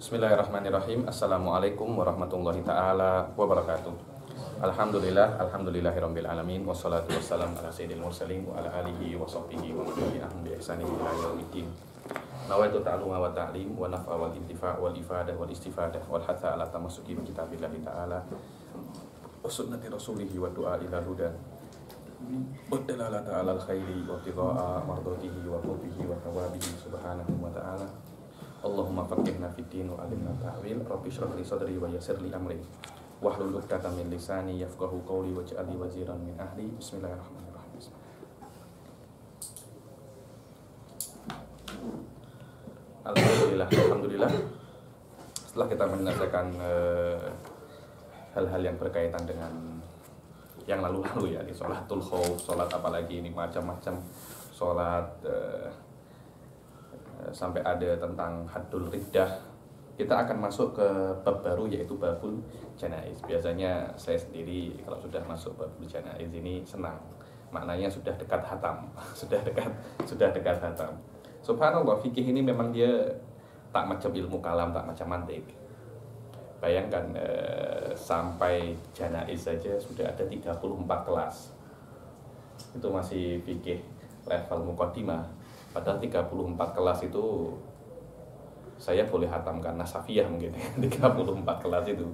Bismillahirrahmanirrahim. Assalamualaikum warahmatullahi ta'ala wabarakatuh. Alhamdulillahirabbil alamin wassalatu wassalamu ala sayyidil mursalin wa ala alihi wa sahbihi wa man tabi'ahum bi ihsanin ila yaumiddin. Nawaitu ta'alluma wa ta'lim wa naf'a wal intifa' wal ifadah wal istifadah wal hatha ala tamassuki bi kitabillahi ta'ala wa sunnati rasulihi wa du'a ila huda wa dalalata 'alal khairi wa tidha'a mardatihi wa qurbihi wa thawabihi subhanahu wa ta'ala. Allahumma faqihna fid din wa alimna ta'wil. Rabbi shrah li sadri wa yassir li amri wahlul 'uqdatam min lisani yafqahu qawli waj'al li waziran min ahli. Bismillahirrahmanirrahim. Alhamdulillah. Setelah kita menyelesaikan hal-hal yang berkaitan dengan yang lalu-lalu ya, di sholatul khauf, sholat apalagi ini macam-macam sholat, sampai ada tentang haddul riddah, kita akan masuk ke bab baru yaitu babul janaiz. Biasanya saya sendiri kalau sudah masuk babul janaiz ini senang, maknanya sudah dekat hatam. sudah dekat hatam. Subhanallah, fikih ini memang dia tak macam ilmu kalam, tak macam mantik. Bayangkan sampai janaiz saja sudah ada 34 kelas. Itu masih fikih level muqaddimah. Padahal 34 kelas itu saya boleh hatamkan nasafiyah mungkin 34 kelas itu.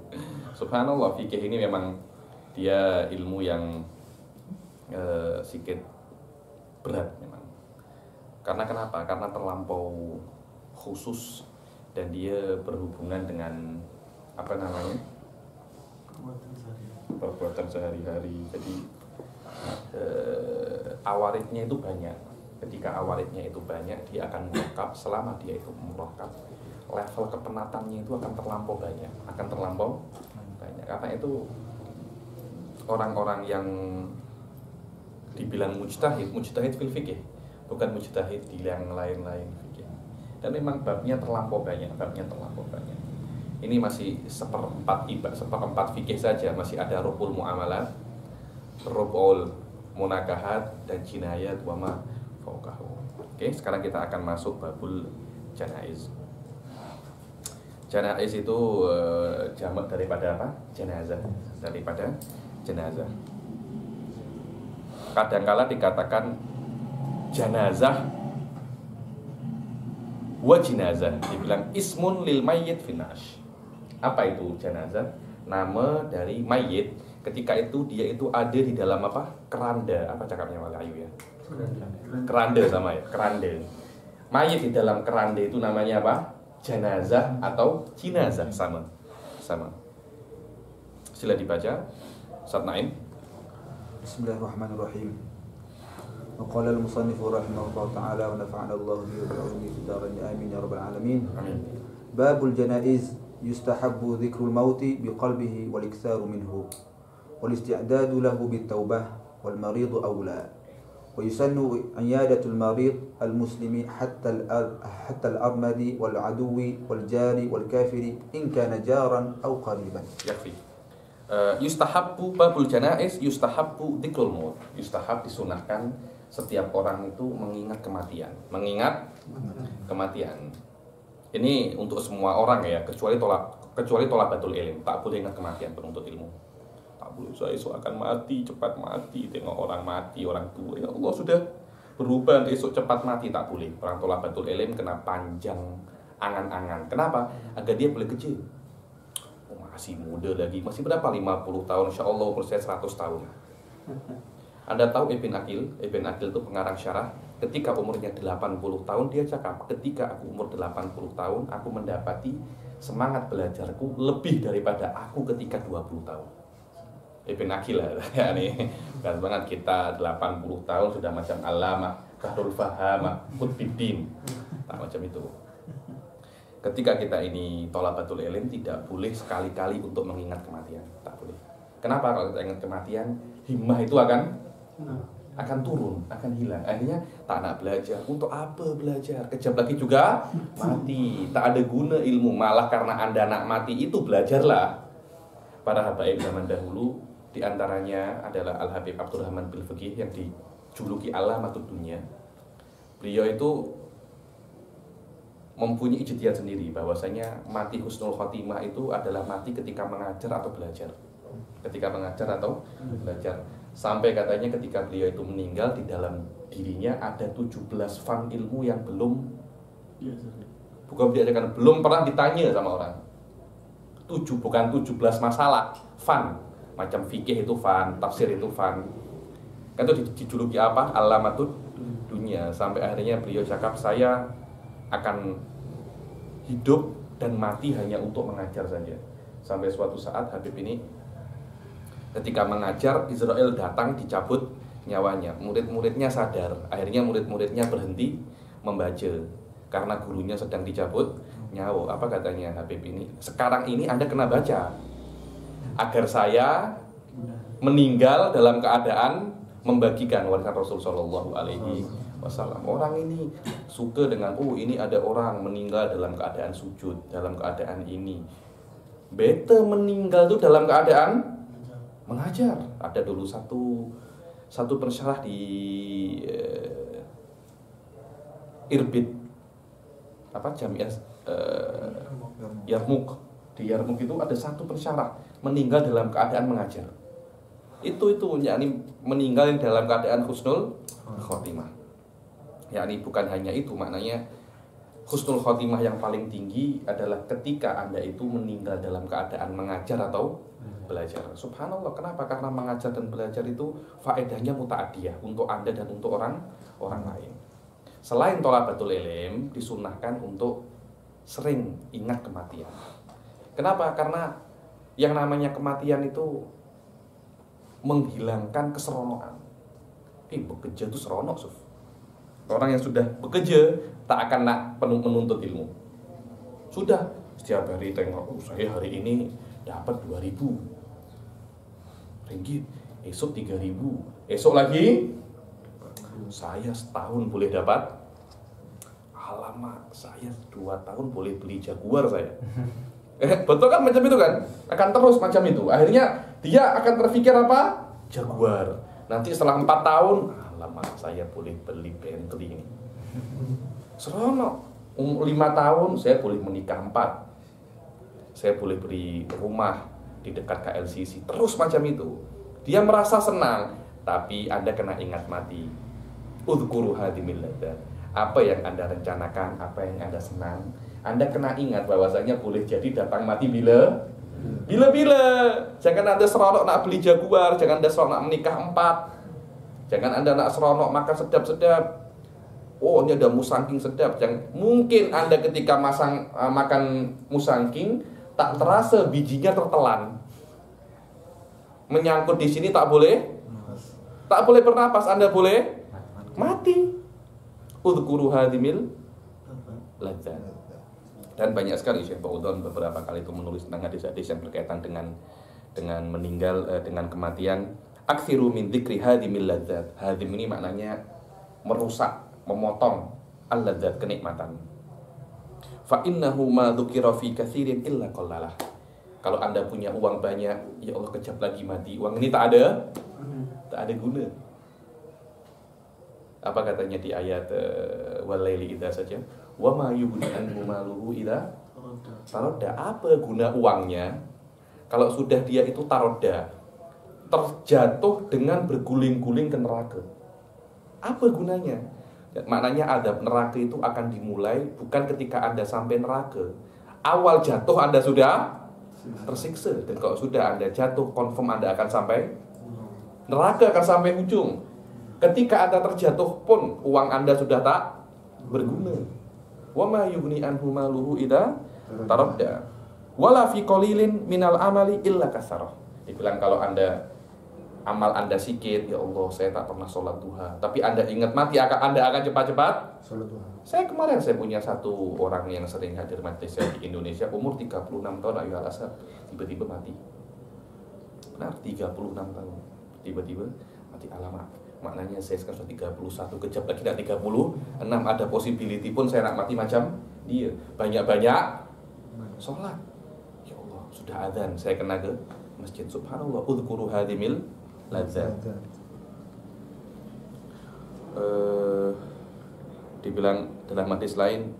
Subhanallah, fikih ini memang dia ilmu yang sedikit berat memang. Karena kenapa? Karena terlampau khusus dan dia berhubungan dengan perbuatan sehari-hari. Jadi awaridnya itu banyak. Ketika awaridnya itu banyak, dia akan murakab. Selama dia itu murakab, level kepenatannya itu akan terlampau banyak. Karena itu orang-orang yang dibilang mujtahid fil fikih, bukan mujtahid di yang lain-lain fikih. Dan memang babnya terlampau banyak. Ini masih seperempat fikih saja. Masih ada rubul muamalat, rubul munakahat, dan jinayat wama. Oke, sekarang kita akan masuk babul janaiz. Janaiz itu jamak daripada apa? Jenazah. Kadangkala dikatakan janazah wa jinazah, dibilang ismun lil mayyit finash. Apa itu janazah? Nama dari mayit ketika itu dia itu ada di dalam apa? Keranda. Apa cakapnya Mas Ayu ya? Keranda sama ya, keranda. Mayit di dalam keranda itu namanya apa? Janazah atau jinazah, sama. Sila dibaca. Ustaz Naim. Bismillahirrahmanirrahim. Qala al-musannif rahimahullah ta'ala wa nafa'ana Allah bihi wa bi'ulumihi fid dharain amin ya rabbal alamin. Amin. Babul janaiz yustahabbu dhikrul mauti biqalbihi wal iktharu minhu wal isti'dadu lahu bit taubah wal marid awla. ويسن عيادة المريض المسلم حتى الأرمد والعدو والجار والكافر إن كان جارا أو قريبا. يكفي. Yustahabbu babul janaiz, yustahabbu dzikrul maut. Yustahab disunahkan setiap orang itu mengingat kematian. Ini untuk semua orang ya, kecuali thalabatul ilm, tak boleh ingat kematian penuntut ilmu. Saya esok akan mati, cepat mati, tengok orang mati, orang tua, ya Allah sudah berubah, esok cepat mati, tak boleh. Orang thalabatul ilm kena panjang angan-angan. Kenapa? Agar dia boleh kecil. Masih muda lagi, masih berapa? 50 tahun, insya Allah umur saya 100 tahun. Anda tahu Ibn Aqil itu pengarang syarah, ketika umurnya 80 tahun dia cakap, ketika aku umur 80 tahun, aku mendapati semangat belajarku lebih daripada aku ketika 20 tahun. Ibn Aqil ya nih, kan banget kita 80 tahun sudah macam Allamah, Kahrul Fahamah, Qutbiddin, tak macam itu. Ketika kita ini thalabatul ilm tidak boleh sekali-kali untuk mengingat kematian, tak boleh. Kenapa? Kalau kita ingat kematian, himmah itu akan turun, akan hilang. Akhirnya tak nak belajar. Untuk apa belajar? Kejap lagi juga mati. Tak ada guna ilmu. Malah karena Anda nak mati itu belajarlah. Para habaib zaman dahulu, di antaranya adalah Al-Habib Abdurrahman bil Fiqih yang dijuluki Allamatud Dunya. Beliau itu mempunyai ijtihad sendiri bahwasanya mati husnul khotimah itu adalah mati ketika mengajar atau belajar. Ketika mengajar atau belajar. Sampai katanya ketika beliau itu meninggal, di dalam dirinya ada 17 fan ilmu yang belum diajarkan, belum pernah ditanya sama orang. Bukan 17 masalah, fan. Macam fikih itu fan, tafsir itu fan. Kan itu dijuluki apa? Alamatud dunia. Sampai akhirnya beliau cakap, saya akan hidup dan mati hanya untuk mengajar saja. Sampai suatu saat Habib ini ketika mengajar, Israel datang dicabut nyawanya. Murid-muridnya sadar. Akhirnya murid-muridnya berhenti membaca karena gurunya sedang dicabut nyawa. Apa katanya Habib ini? Sekarang ini Anda kena baca agar saya meninggal dalam keadaan membagikan warisan Rasul Shallallahu Alaihi Wasallam. Orang ini suka dengan ini ada orang meninggal dalam keadaan sujud, dalam keadaan ini. Beta meninggal itu dalam keadaan mengajar. Ada dulu satu pensyarah di Irbid Jamiah Yarmuk. Di Yarmuk itu ada satu pensyarah meninggal dalam keadaan mengajar. Itu yakni meninggal yang dalam keadaan husnul khotimah. Yakni bukan hanya itu, maknanya husnul khotimah yang paling tinggi adalah ketika Anda itu meninggal dalam keadaan mengajar atau belajar. Subhanallah, kenapa? Karena mengajar dan belajar itu faedahnya muta'adiyah untuk Anda dan untuk orang lain. Selain thalabatul ilm, disunnahkan untuk sering ingat kematian. Kenapa? Karena yang namanya kematian itu menghilangkan keseronokan. Bekerja itu seronok, Suf. Orang yang sudah bekerja tak akan nak menuntut ilmu. Sudah setiap hari tengok, saya hari ini dapat 2.000 ringgit, esok 3.000, esok lagi saya setahun boleh dapat, alamak saya 2 tahun boleh beli Jaguar saya. Betul kan, macam itu kan? Akan terus macam itu. Akhirnya dia akan terpikir apa? Jaguar. Nanti setelah 4 tahun, alamak saya boleh beli Bentley ini. Seronok. 5 tahun saya boleh menikah 4. Saya boleh beli rumah di dekat KLCC. Terus macam itu. Dia merasa senang, tapi Anda kena ingat mati. Udhkuru hadimil ladzat. Apa yang Anda rencanakan, apa yang Anda senang, Anda kena ingat bahwasanya boleh jadi datang mati bila. Jangan Anda seronok nak beli Jaguar, jangan Anda seronok nak menikah 4. Jangan Anda nak seronok makan sedap-sedap. Ini ada musangking sedap. Mungkin Anda ketika makan musangking tak terasa bijinya tertelan. Menyangkut di sini tak boleh bernapas, Anda boleh mati. Udhkuru hadimil ladzat. Dan banyak sekali Syekh Fauzan beberapa kali itu menulis tentang hadis-hadis yang berkaitan dengan meninggal, dengan kematian. Aksiru min dzikri hadimil ladzat. Hadim ini maknanya merusak, memotong al-ladzat, kenikmatan. Fa innahu ma dzukira fi katsirin illa qallalah. Kalau Anda punya uang banyak, ya Allah kejap lagi mati. Uang ini tak ada guna. Apa katanya di ayat walaili idza saja? Wa ma yughni anhu maluhu idza tarodda. Apa guna uangnya kalau sudah dia itu tarodda, terjatuh dengan berguling-guling ke neraka? Apa gunanya? Maknanya adab neraka itu akan dimulai bukan ketika Anda sampai neraka. Awal jatuh Anda sudah tersiksa, dan kalau sudah Anda jatuh, confirm Anda akan sampai neraka, akan sampai ujung. Ketika Anda terjatuh pun uang Anda sudah tak berguna. Wa ma yughni anhu maluhu idza taradda. Wala fi qalilin minal amali illa kasarah. Dibilang kalau amal Anda sedikit, ya Allah saya tak pernah sholat duha, tapi Anda ingat mati, Anda akan cepat-cepat sholat duha. Saya punya satu orang yang sering hadir majlis saya di Indonesia, umur 36 tahun ayu al-asab, tiba-tiba mati. Benar, 36 tahun tiba-tiba mati. Alamak, maknanya saya sekarang sudah 31, kejap lagi nak 36, ada possibility pun saya nak mati macam dia. Banyak-banyak sholat. Ya Allah, sudah azan, saya kena ke masjid. Subhanallah, udhkuru hadimil ladzat. Dibilang dalam hadis lain,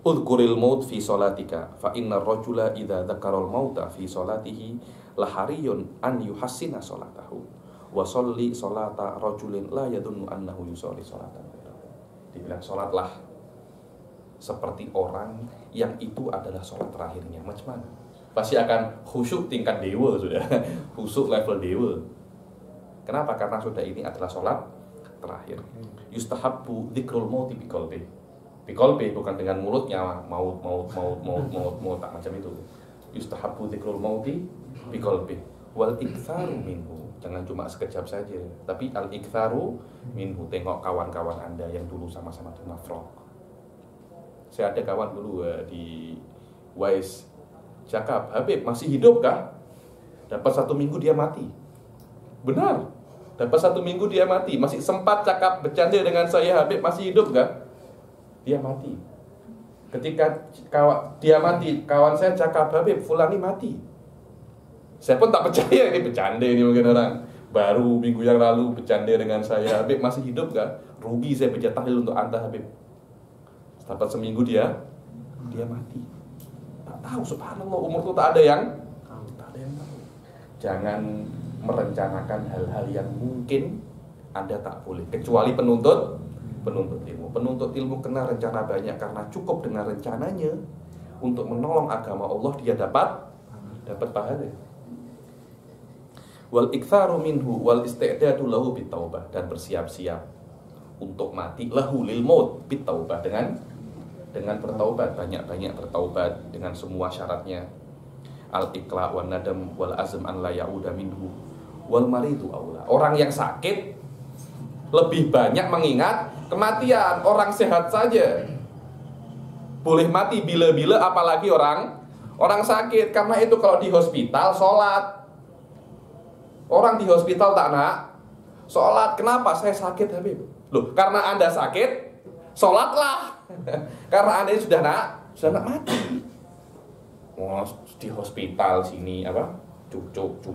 Udhkuril maut fi sholatika fa innar rajula idza dzakaral mauta fi sholatihi lahariyun an yuhassina sholatahu wa sholli sholata rajulin la yadunnu annahu yusolli sholatan. Dibilang sholatlah seperti orang yang itu adalah sholat terakhirnya. Macam mana? Pasti akan khusyuk tingkat dewa sudah. Khusyuk level dewa. Kenapa? Karena sudah ini adalah sholat terakhir. Yustahabbu dzikrul mauti biqalbi. Biqalbi bukan dengan mulutnya maut tak macam itu. Yustahabbu dzikrul mauti biqalbi wal iktsaru minhu. Jangan cuma sekejap saja, tapi al-iktsaru minhu. Tengok kawan-kawan Anda yang dulu sama-sama di Mafrok. Saya ada kawan dulu di Wais cakap, Habib masih hidup kah? Dapat 1 minggu dia mati. Benar. Dapat 1 minggu dia mati. Masih sempat cakap bercanda dengan saya, Habib masih hidup kah? Dia mati. Ketika dia mati, kawan saya cakap, Habib fulani mati. Saya pun tak percaya, ini bercanda ini mungkin orang. Baru minggu yang lalu bercanda dengan saya, Habib masih hidup kah? Rugi saya baca tahlil untuk Anda, Habib. Dapat seminggu dia mati. Tak tahu, subhanallah, umur itu tak ada yang tahu. Jangan merencanakan hal-hal yang mungkin Anda tak boleh, kecuali penuntut ilmu. Penuntut ilmu kena rencana banyak, karena cukup dengan rencananya untuk menolong agama Allah dia dapat pahala. Wal iktsaru minhu wal isti'dadu lahu bitaubah, dan bersiap-siap untuk mati lahu lil maut bitaubah, dengan bertaubat, banyak-banyak bertaubat dengan semua syaratnya. Al-iqla wan nadam wal azm an la ya'uda minhu wal maridu aula. Orang yang sakit lebih banyak mengingat kematian. Orang sehat saja boleh mati bila-bila, apalagi orang sakit. Karena itu kalau di hospital sholat. Orang di hospital tak nak sholat. Kenapa? Saya sakit, Habib. Loh, karena Anda sakit, sholatlah. Karena Anda sudah nak mati. Oh, di hospital sini apa? Cucuk.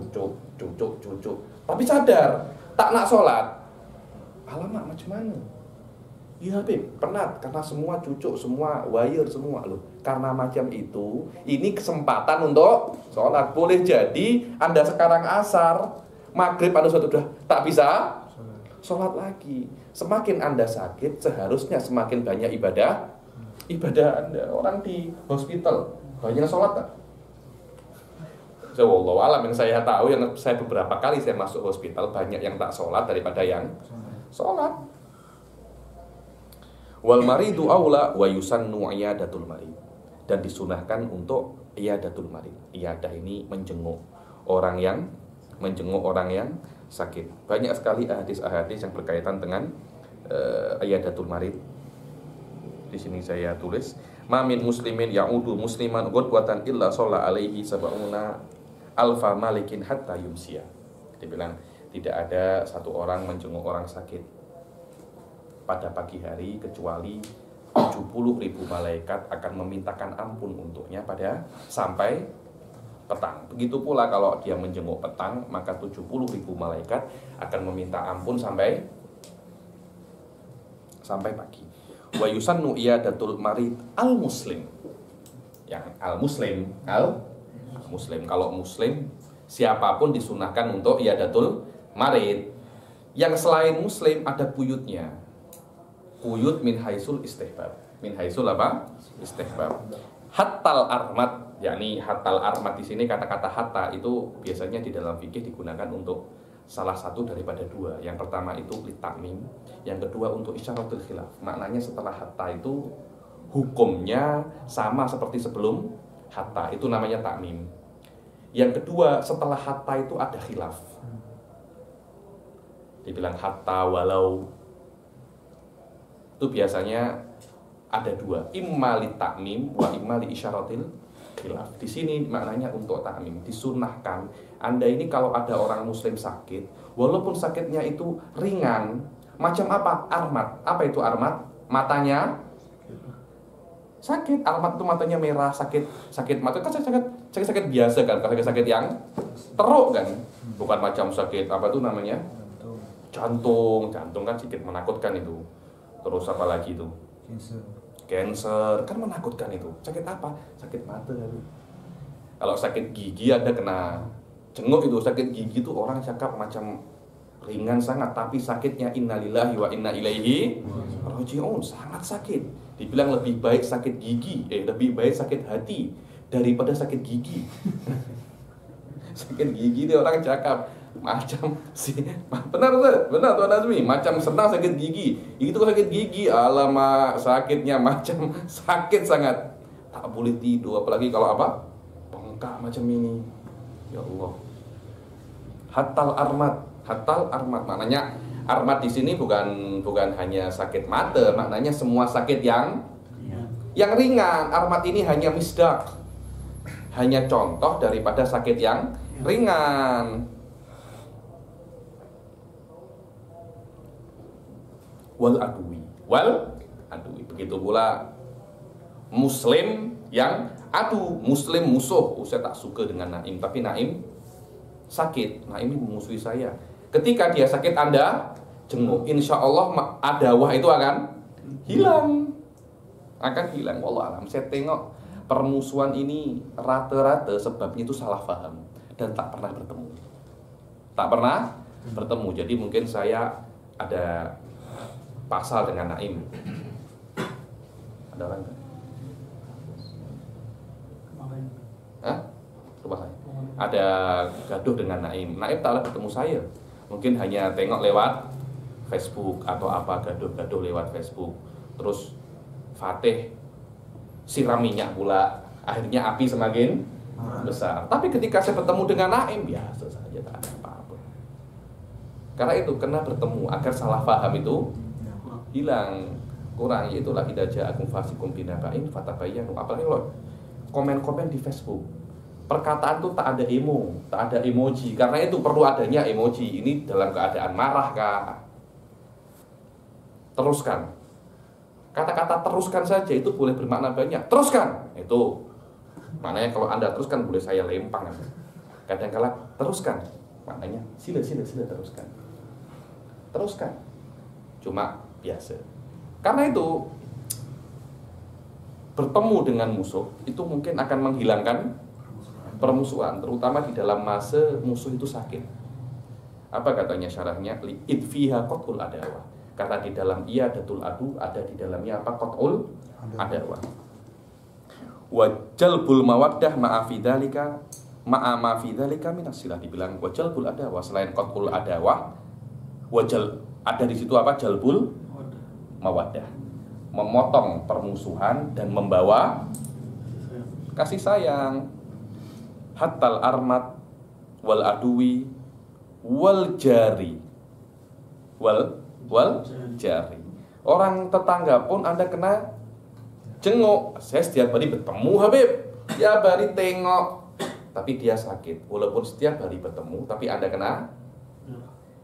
Tapi sadar, tak nak sholat. Alamak, macam mana? Iya, Habib, penat karena semua cucuk, semua wire, semua loh. Karena macam itu, ini kesempatan untuk sholat. Boleh jadi Anda sekarang asar, maghrib Anda sudah tak bisa sholat lagi. Semakin Anda sakit, seharusnya semakin banyak ibadah Anda. Orang di hospital banyak sholat tak? Wallahu alam, yang saya tahu, yang saya beberapa kali saya masuk hospital, banyak yang tak sholat daripada yang sholat. Wal maridu aula wa yusannu iyadatul marid, dan disunahkan untuk iyadatul marid. Iyadah ini menjenguk orang yang sakit. Banyak sekali hadis-hadis yang berkaitan dengan iyadatul marid. Di sini saya tulis, ma min muslimin ya'udu musliman ghadwatan illa shalla alaihi sab'una alfa malikin hatta yumsiya. Dibilang tidak ada satu orang menjenguk orang sakit pada pagi hari kecuali 70.000 malaikat akan memintakan ampun untuknya pada sampai petang. Begitu pula kalau dia menjenguk petang, maka 70.000 malaikat akan meminta ampun sampai pagi. Wa yusannu iyadatul marid al muslim. Yang al muslim. Kalau muslim siapapun disunahkan untuk iyadatul marid. Yang selain muslim ada buyutnya. Buyut min haisul istihbab. Min haisul apa? Istihbab. Hattal armat, yakni hattal armat di sini kata-kata hatta itu biasanya di dalam fikih digunakan untuk salah satu daripada dua. Yang pertama itu litakmim, yang kedua untuk isyaratul khilaf. Maknanya setelah hatta itu hukumnya sama seperti sebelum hatta, itu namanya takmim. Yang kedua, setelah hatta itu ada khilaf. Dibilang hatta walau, itu biasanya ada dua, imma li takmim wa imma li isyaratil khilaf. Di sini maknanya untuk takmim, disunahkan. Anda ini kalau ada orang muslim sakit, walaupun sakitnya itu ringan, macam apa? Armat. Apa itu armat? Matanya sakit. Armat itu matanya merah, sakit mata kan sakit biasa kan, kalau sakit yang teruk kan, bukan macam sakit apa itu namanya? Jantung kan sedikit menakutkan itu. Terus apa lagi itu? cancer, kan menakutkan itu. Sakit apa? Sakit mata. Kalau sakit gigi ada kena jenguk itu, sakit gigi itu orang cakap macam ringan sangat, tapi sakitnya innalillahi wa inna ilaihi raji'un, sangat sakit. Dibilang lebih baik sakit gigi, lebih baik sakit hati daripada sakit gigi. Sakit gigi itu orang cakap macam benar Tuan Azmi, macam senang sakit gigi. Itu sakit gigi, alamak sakitnya macam sakit sangat. Tak boleh tidur, apalagi kalau apa? Bengkak macam ini. Ya Allah. Hatal armat, maknanya armat di sini bukan hanya sakit mata, maknanya semua sakit yang ringan. Armat ini hanya misdak, hanya contoh daripada sakit yang ringan. Wal adwi, begitu pula muslim yang adu, muslim musuh. Saya tak suka dengan Naim, tapi Naim sakit, Naim ini memusuhi saya. Ketika dia sakit Anda jenguk, insya Allah adawah itu akan hilang. Wallah alam, saya tengok permusuhan ini rata-rata sebabnya itu salah paham dan tak pernah bertemu. Jadi mungkin saya ada pasal dengan Naim. Ada orang kan? Rumah saya ada gaduh dengan Naim. Naim taklah bertemu saya. Mungkin hanya tengok lewat Facebook atau apa, gaduh-gaduh lewat Facebook. Terus Fatih siram minyak pula. Akhirnya api semakin besar. Tapi ketika saya bertemu dengan Naim, biasa saja, tak ada apa-apa. Karena itu kena bertemu agar salah paham itu hilang, kurang. Itulah idza ja'akum fasiqun binaba'in fatabayyanu. Apalagi kalau komen-komen di Facebook, perkataan itu tak ada tak ada emoji. Karena itu perlu adanya emoji. Ini dalam keadaan marah kah? Teruskan. Kata-kata teruskan saja itu boleh bermakna banyak. Teruskan. Itu maknanya kalau Anda teruskan boleh saya lempang. Kadang-kala teruskan. Maknanya sila teruskan. Teruskan. Cuma biasa. Karena itu bertemu dengan musuh itu mungkin akan menghilangkan permusuhan, terutama di dalam masa musuh itu sakit. Apa katanya syarahnya? Idfiha qat'ul adawah. Karena di dalam iyadatul adu ada di dalamnya apa? Qat'ul adawah. Wa jalbul mawaddah ma'a fi dzalika minasilah. Dibilang wa jalbul adawah, selain qat'ul adawah, wajal ada di situ apa? Jalbul mawaddah. Memotong permusuhan dan membawa kasih sayang. Hatal armat wal adui wal jari wal jari. Orang tetangga pun Anda kena jenguk. Saya setiap hari bertemu Habib, setiap hari tengok, tapi dia sakit. Walaupun setiap hari bertemu, tapi Anda kena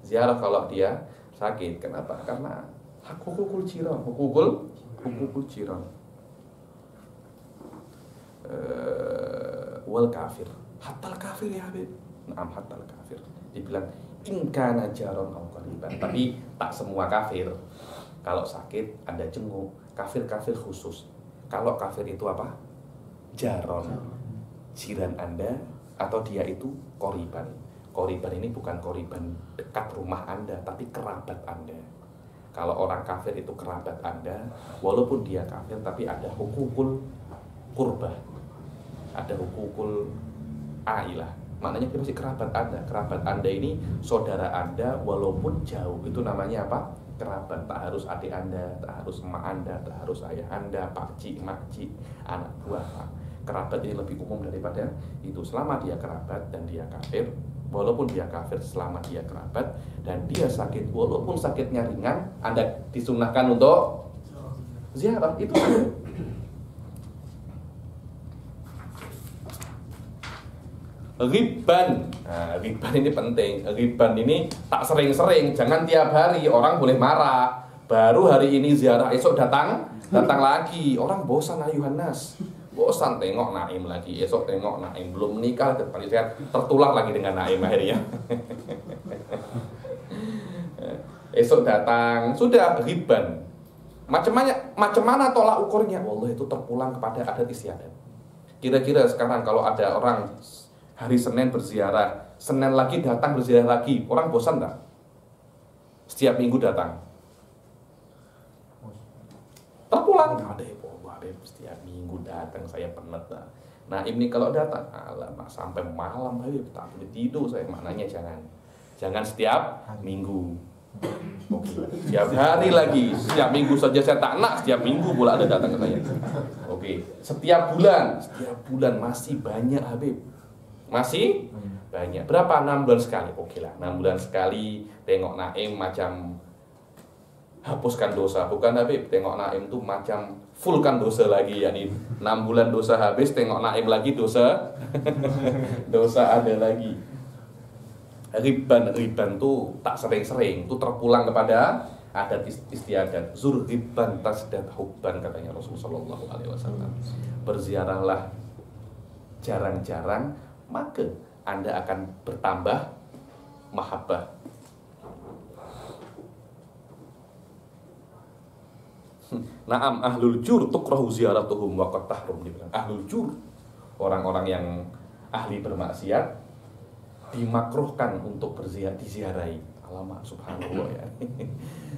ziarah kalau dia sakit. Kenapa? Karena hukukul jiran, hukukul jiran. Wal kafir, hatal kafir ya Habib. Naam, hatal kafir. Dibilang ingkana jaron au qariban. Tapi tak semua kafir. Kalau sakit Anda jenguk, kafir-kafir khusus. Kalau kafir itu apa? Jaron, jiran Anda, atau dia itu qariban. Qariban ini bukan qariban dekat rumah Anda, tapi kerabat Anda. Kalau orang kafir itu kerabat Anda, walaupun dia kafir, tapi ada hukukul qurbah, ada hukukul ailah. Maknanya dia masih kerabat Anda. Kerabat Anda ini saudara Anda walaupun jauh. Itu namanya apa? Kerabat. Tak harus adik Anda, tak harus emak Anda, tak harus ayah Anda, pakcik, makcik, anak buah. Kerabat ini lebih umum daripada itu. Selama dia kerabat dan dia kafir, walaupun dia kafir, selama dia kerabat dan dia sakit, walaupun sakitnya ringan, Anda disunahkan untuk ziarah. Itu riban. Nah, riban ini penting. Riban ini tak sering-sering, jangan tiap hari. Orang boleh marah. Baru hari ini ziarah, esok datang lagi. Orang bosan ayuhan nas. Bosan tengok Naim lagi. Esok tengok Naim belum menikah, saya tertular lagi dengan Naim akhirnya. Esok datang, sudah riban. Macam mana tolak ukurnya? Wallah itu terpulang kepada adat istiadat. Kira-kira sekarang kalau ada orang hari Senin berziarah, Senin lagi datang berziarah lagi, orang bosan tak? Setiap minggu datang. Terpulang. Ada Habib setiap minggu datang, saya penat dah. Nah ini kalau datang, alamak sampai malam Habib, tak boleh tidur saya. Maknanya jangan setiap minggu. Oke. Setiap hari lagi, setiap minggu saja saya tak nak, setiap minggu pula ada datang ke saya. Oke. Setiap bulan masih banyak Habib. Masih banyak. Berapa? 6 bulan sekali. Oke lah, 6 bulan sekali tengok Naim macam hapuskan dosa. Bukan Habib, tengok Naim tuh macam fullkan dosa lagi, yakni 6 bulan dosa habis, tengok Naim lagi dosa dosa ada lagi. Riban tuh tak sering-sering, tuh terpulang kepada adat istiadat. Zur riban tasdad hubban, katanya Rasulullah SAW. Berziarahlah jarang-jarang, maka Anda akan bertambah mahabbah. Naam ahlul jur tukrahu ziyaratuhum wa qad tahrum, dibilang ahlul jur, orang-orang yang ahli bermaksiat dimakruhkan untuk diziarahi. Alamak, subhanallah ya.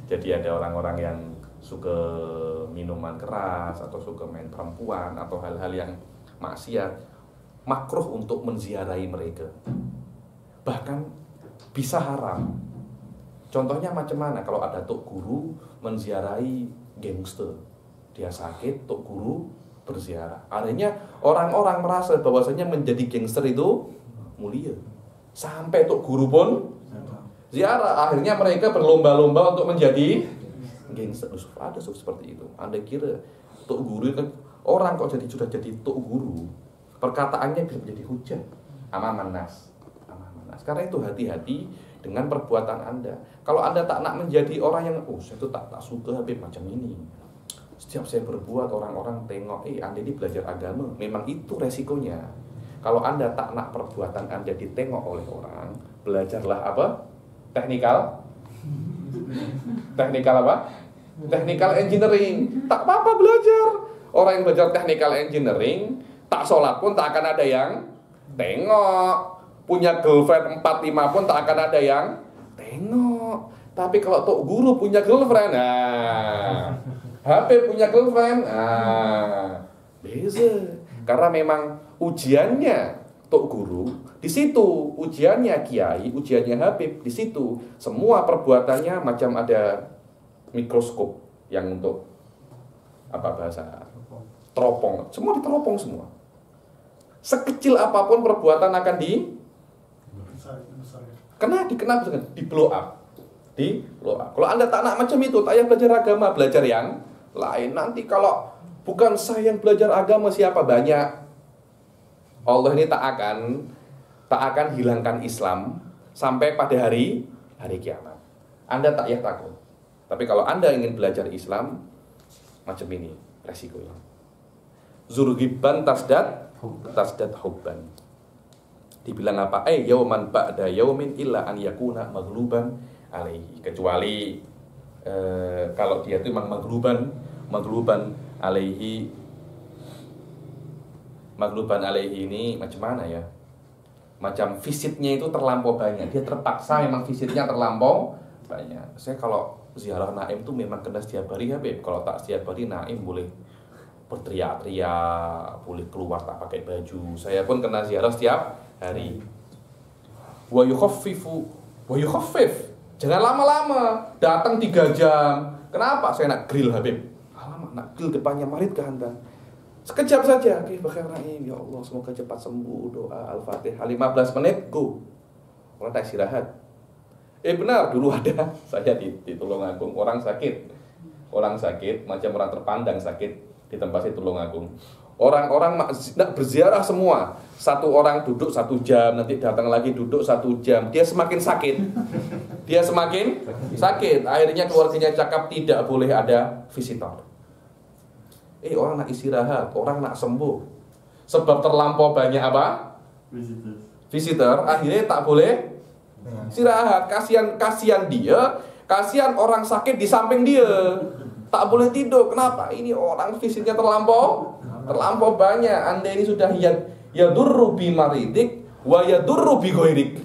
Jadi ada orang-orang yang suka minuman keras atau suka main perempuan atau hal-hal yang maksiat, makruh untuk menziarahi mereka. Bahkan bisa haram. Contohnya macam mana? Kalau ada tok guru menziarahi gangster, dia sakit, tok guru berziarah. Akhirnya orang-orang merasa bahwasanya menjadi gangster itu mulia. Sampai tok guru pun ziarah. Akhirnya mereka berlomba-lomba untuk menjadi gangster. Ada seperti itu. Anda kira tok guru kan orang kok sudah jadi tok guru, perkataannya bisa menjadi hujah amaman nas. Karena itu hati-hati dengan perbuatan Anda. Kalau Anda tak nak menjadi orang yang saya tuh tak suka Habib macam ini. Setiap saya berbuat orang-orang tengok, Anda ini belajar agama. Memang itu resikonya. Kalau Anda tak nak perbuatan Anda ditengok oleh orang, belajarlah apa? Teknikal apa? Technical engineering. Tak apa-apa belajar. Orang yang belajar technical engineering, tak sholat pun tak akan ada yang tengok. Punya girlfriend 4-5 pun tak akan ada yang tengok. Tapi kalau tok guru punya girlfriend, HP punya girlfriend, beza. Karena memang ujiannya tok guru di situ, ujiannya kiai, ujiannya Habib di situ. Semua perbuatannya macam ada mikroskop yang untuk apa bahasa teropong, semua diteropong semua. Sekecil apapun perbuatan akan di blow up. Kalau Anda tak nak macam itu, tak payah belajar agama, belajar yang lain. Nanti kalau bukan saya yang belajar agama, siapa? Banyak. Allah ini tak akan hilangkan Islam sampai pada hari kiamat. Anda tak payah takut. Tapi kalau Anda ingin belajar Islam, macam ini resikonya. Zurgiban tasdad hubban. Dibilang apa? Yauman ba'da yaumin illa an yakuna maghluban alaihi. Kecuali kalau dia itu memang maghluban alaihi. Maghluban alaihi ini macam mana ya? Macam visitnya itu terlampau banyak. Dia terpaksa memang visitnya terlampau banyak. Saya kalau ziarah Naim itu memang kena setiap hari Habib. Kalau tak setiap hari Naim boleh berteriak-teriak, boleh keluar tak pakai baju. Saya pun kena ziarah setiap hari. Wa yukhaffif. Jangan lama-lama, datang 3 jam. Kenapa? Saya nak grill Habib. Alamak, nak grill depannya marit ke Anda. Sekejap saja. Oke, bakal Naim, ya Allah semoga cepat sembuh. Doa Al-Fatihah 15 menit, go. Orang tak istirahat. Benar, dulu ada saya di Tulungagung, orang sakit macam orang terpandang sakit di tempat saya Tulungagung. Orang-orang nak berziarah semua. Satu orang duduk 1 jam, nanti datang lagi duduk 1 jam. Dia semakin sakit. Akhirnya keluarganya cakap tidak boleh ada visitor. Orang nak istirahat, orang nak sembuh. Sebab terlampau banyak apa? Visitor. Akhirnya tak boleh istirahat. Kasihan dia, kasihan orang sakit di samping dia. Tak boleh tidur. Kenapa? Ini orang visitnya terlampau banyak. Anda ini sudah yadurru bi maridik wa yadurru bi ghairik.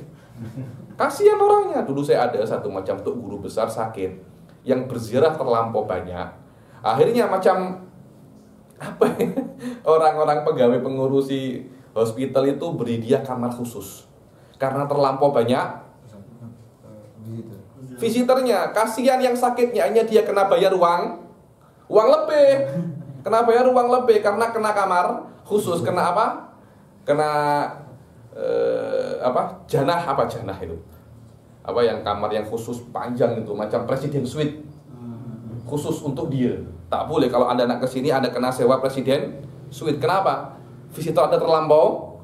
Kasihan orangnya. Dulu saya ada satu macam untuk guru besar sakit yang berziarah terlampau banyak. Akhirnya macam apa ya? Orang-orang pegawai pengurusi hospital itu beri dia kamar khusus karena terlampau banyak visitornya. Kasihan yang sakitnya, hanya dia kena bayar uang lebih. Kena bayar uang lebih karena kena kamar khusus, kena apa? Kena janah itu. Apa yang kamar yang khusus panjang itu, macam presiden suite. Khusus untuk dia. Tak boleh kalau Anda nak ke sini Anda kena sewa presiden suite. Kenapa? Visitor Anda terlampau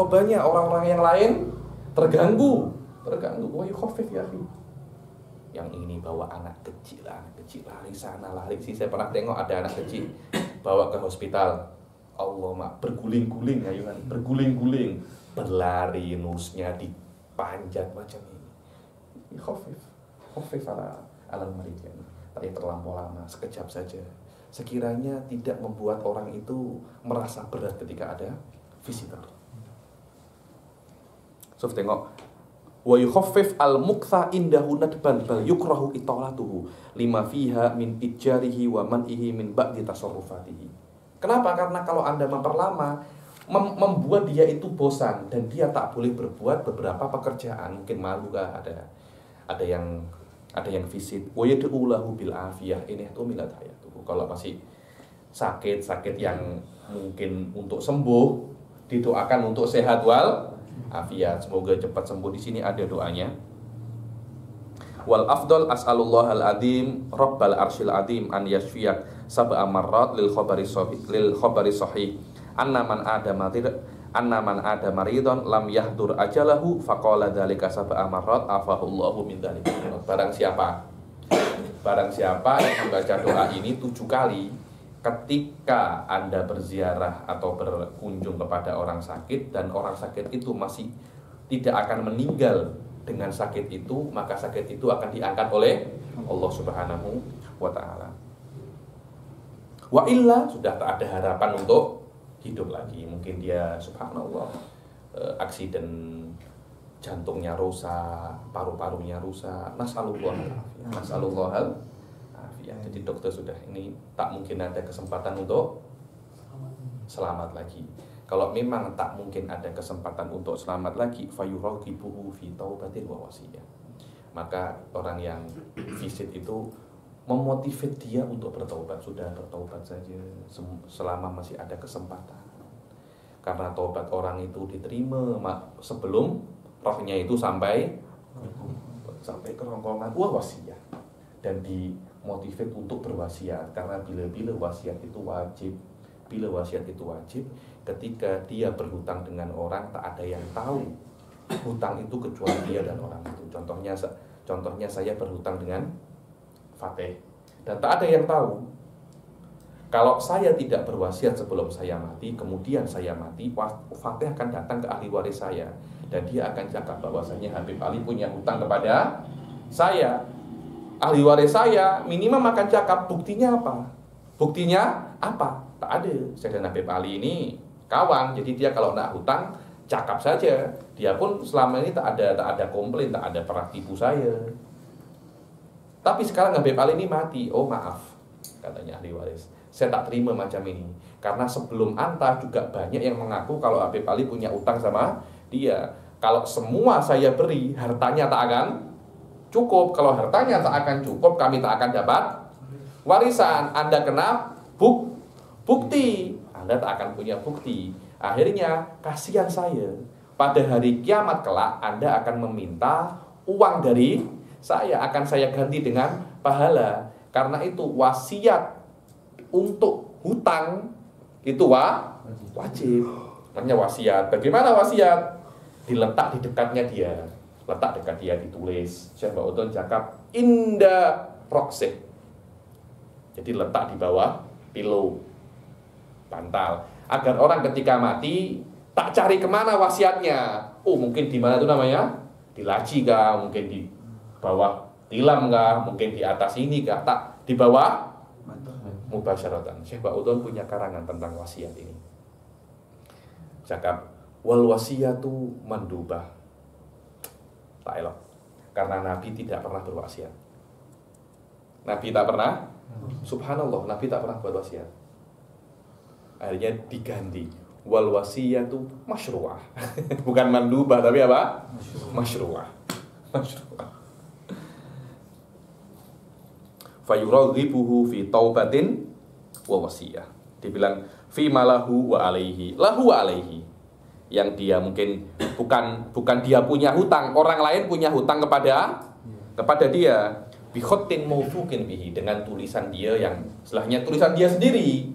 banyak, orang-orang yang lain terganggu. Wah, khafif ya, akhi. Yang ini bawa anak kecil lari sana lari sini. Saya pernah tengok ada anak kecil bawa ke hospital. Allah mak, berguling-guling ayunan, berguling-guling, berlari, nusnya dipanjat macam ini. Khafif ala mereka. Tapi terlampau lama, sekejap saja. Sekiranya tidak membuat orang itu merasa berat ketika ada visitor. So tengok, wa yukhaffif al-muktha indahu nadban bal yukrahu italatuhu lima fiha min ijarihi wa man'ihi min ba'di tasarrufatihi. Kenapa? Karena kalau Anda memperlama, membuat dia itu bosan dan dia tak boleh berbuat beberapa pekerjaan. Mungkin malu kah, ada yang visit. Wa yad'u lahu bil afiyah ini itu milat hayatuhu. Kalau masih sakit yang mungkin untuk sembuh, didoakan untuk sehat wal afiat, semoga cepat sembuh. Di sini ada doanya. Wal afdal as'alullah al-azim rabbal arsyil azim an yashfiyak sab'a marrat lil khabari sahih anna man ada maridon lam yahdur ajalahu faqala dzalika sab'a marrat afahullahu min dzalika. Barang siapa yang membaca doa ini 7 kali ketika Anda berziarah atau berkunjung kepada orang sakit dan orang sakit itu masih tidak akan meninggal dengan sakit itu, maka sakit itu akan diangkat oleh Allah Subhanahu wa ta'ala. Wa illa, sudah tak ada harapan untuk hidup lagi. Mungkin dia subhanallah aksiden jantungnya rusak, paru-parunya rusak. Nas'alullah al-afiyah. Jadi dokter sudah ini tak mungkin ada kesempatan untuk selamat lagi. Kalau memang tak mungkin ada kesempatan untuk selamat lagi, fayuraqibuhu fi taubatin wa wasiyah. Maka orang yang visit itu memotivate dia untuk bertaubat. Sudah bertaubat saja selama masih ada kesempatan. Karena taubat orang itu diterima sebelum rohnya itu sampai kerongkongan wasiyah. Dan dimotivate untuk berwasiat, karena bila wasiat itu wajib. Bila wasiat itu wajib, ketika dia berhutang dengan orang, tak ada yang tahu hutang itu kecuali dia dan orang itu. Contohnya saya berhutang dengan Fatih dan tak ada yang tahu. Kalau saya tidak berwasiat sebelum saya mati, kemudian saya mati, Fatih akan datang ke ahli waris saya dan dia akan cakap bahwasanya Habib Ali punya hutang kepada saya. Ahli waris saya minimal akan cakap, buktinya apa? Tak ada. Saya dan Habib Ali ini kawan, jadi dia kalau nak hutang cakap saja. Dia pun selama ini tak ada komplain, tak ada pernah tipu saya. Tapi sekarang Habib Ali ini mati. Oh maaf, katanya ahli waris, saya tak terima macam ini. Karena sebelum anta juga banyak yang mengaku kalau Habib Ali punya utang sama dia. Kalau semua saya beri, hartanya tak akan cukup. Kalau hartanya tak akan cukup, kami tak akan dapat warisan. Anda kena bukti, Anda tak akan punya bukti. Akhirnya kasihan saya. Pada hari kiamat kelak Anda akan meminta uang dari saya, akan saya ganti dengan pahala. Karena itu wasiat untuk hutang itu wajib. Namanya wasiat. Bagaimana wasiat? Diletak di dekatnya dia. Letak dekat dia, ditulis. Syekh Ba'udun cakap inda proksih. Jadi letak di bawah pilau, bantal, agar orang ketika mati tak cari kemana wasiatnya. Oh mungkin di mana itu namanya, di laci kah, mungkin di bawah tilam kah, mungkin di atas ini kah, tak, di bawah mubasyaratan. Syekh Ba'udhan punya karangan tentang wasiat ini. Cakap wal wasiyatu mandubah. Tak elok. Karena Nabi tidak pernah berwasiat. Nabi tak pernah. Subhanallah, Nabi tak pernah buat wasiat. Akhirnya diganti wal wasiyatu masyru'ah. Bukan mandubah tapi apa? Masyru'ah. Masyru'ah. Fayuraghibuhu fi taubatin wa wasiyah. Dibilang fi malahu wa alaihi. Lahu wa alaihi. Yang dia mungkin bukan dia punya hutang, orang lain punya hutang kepada dia. Bi khattin mawthuqin bihi, dengan tulisan dia yang selahnya tulisan dia sendiri.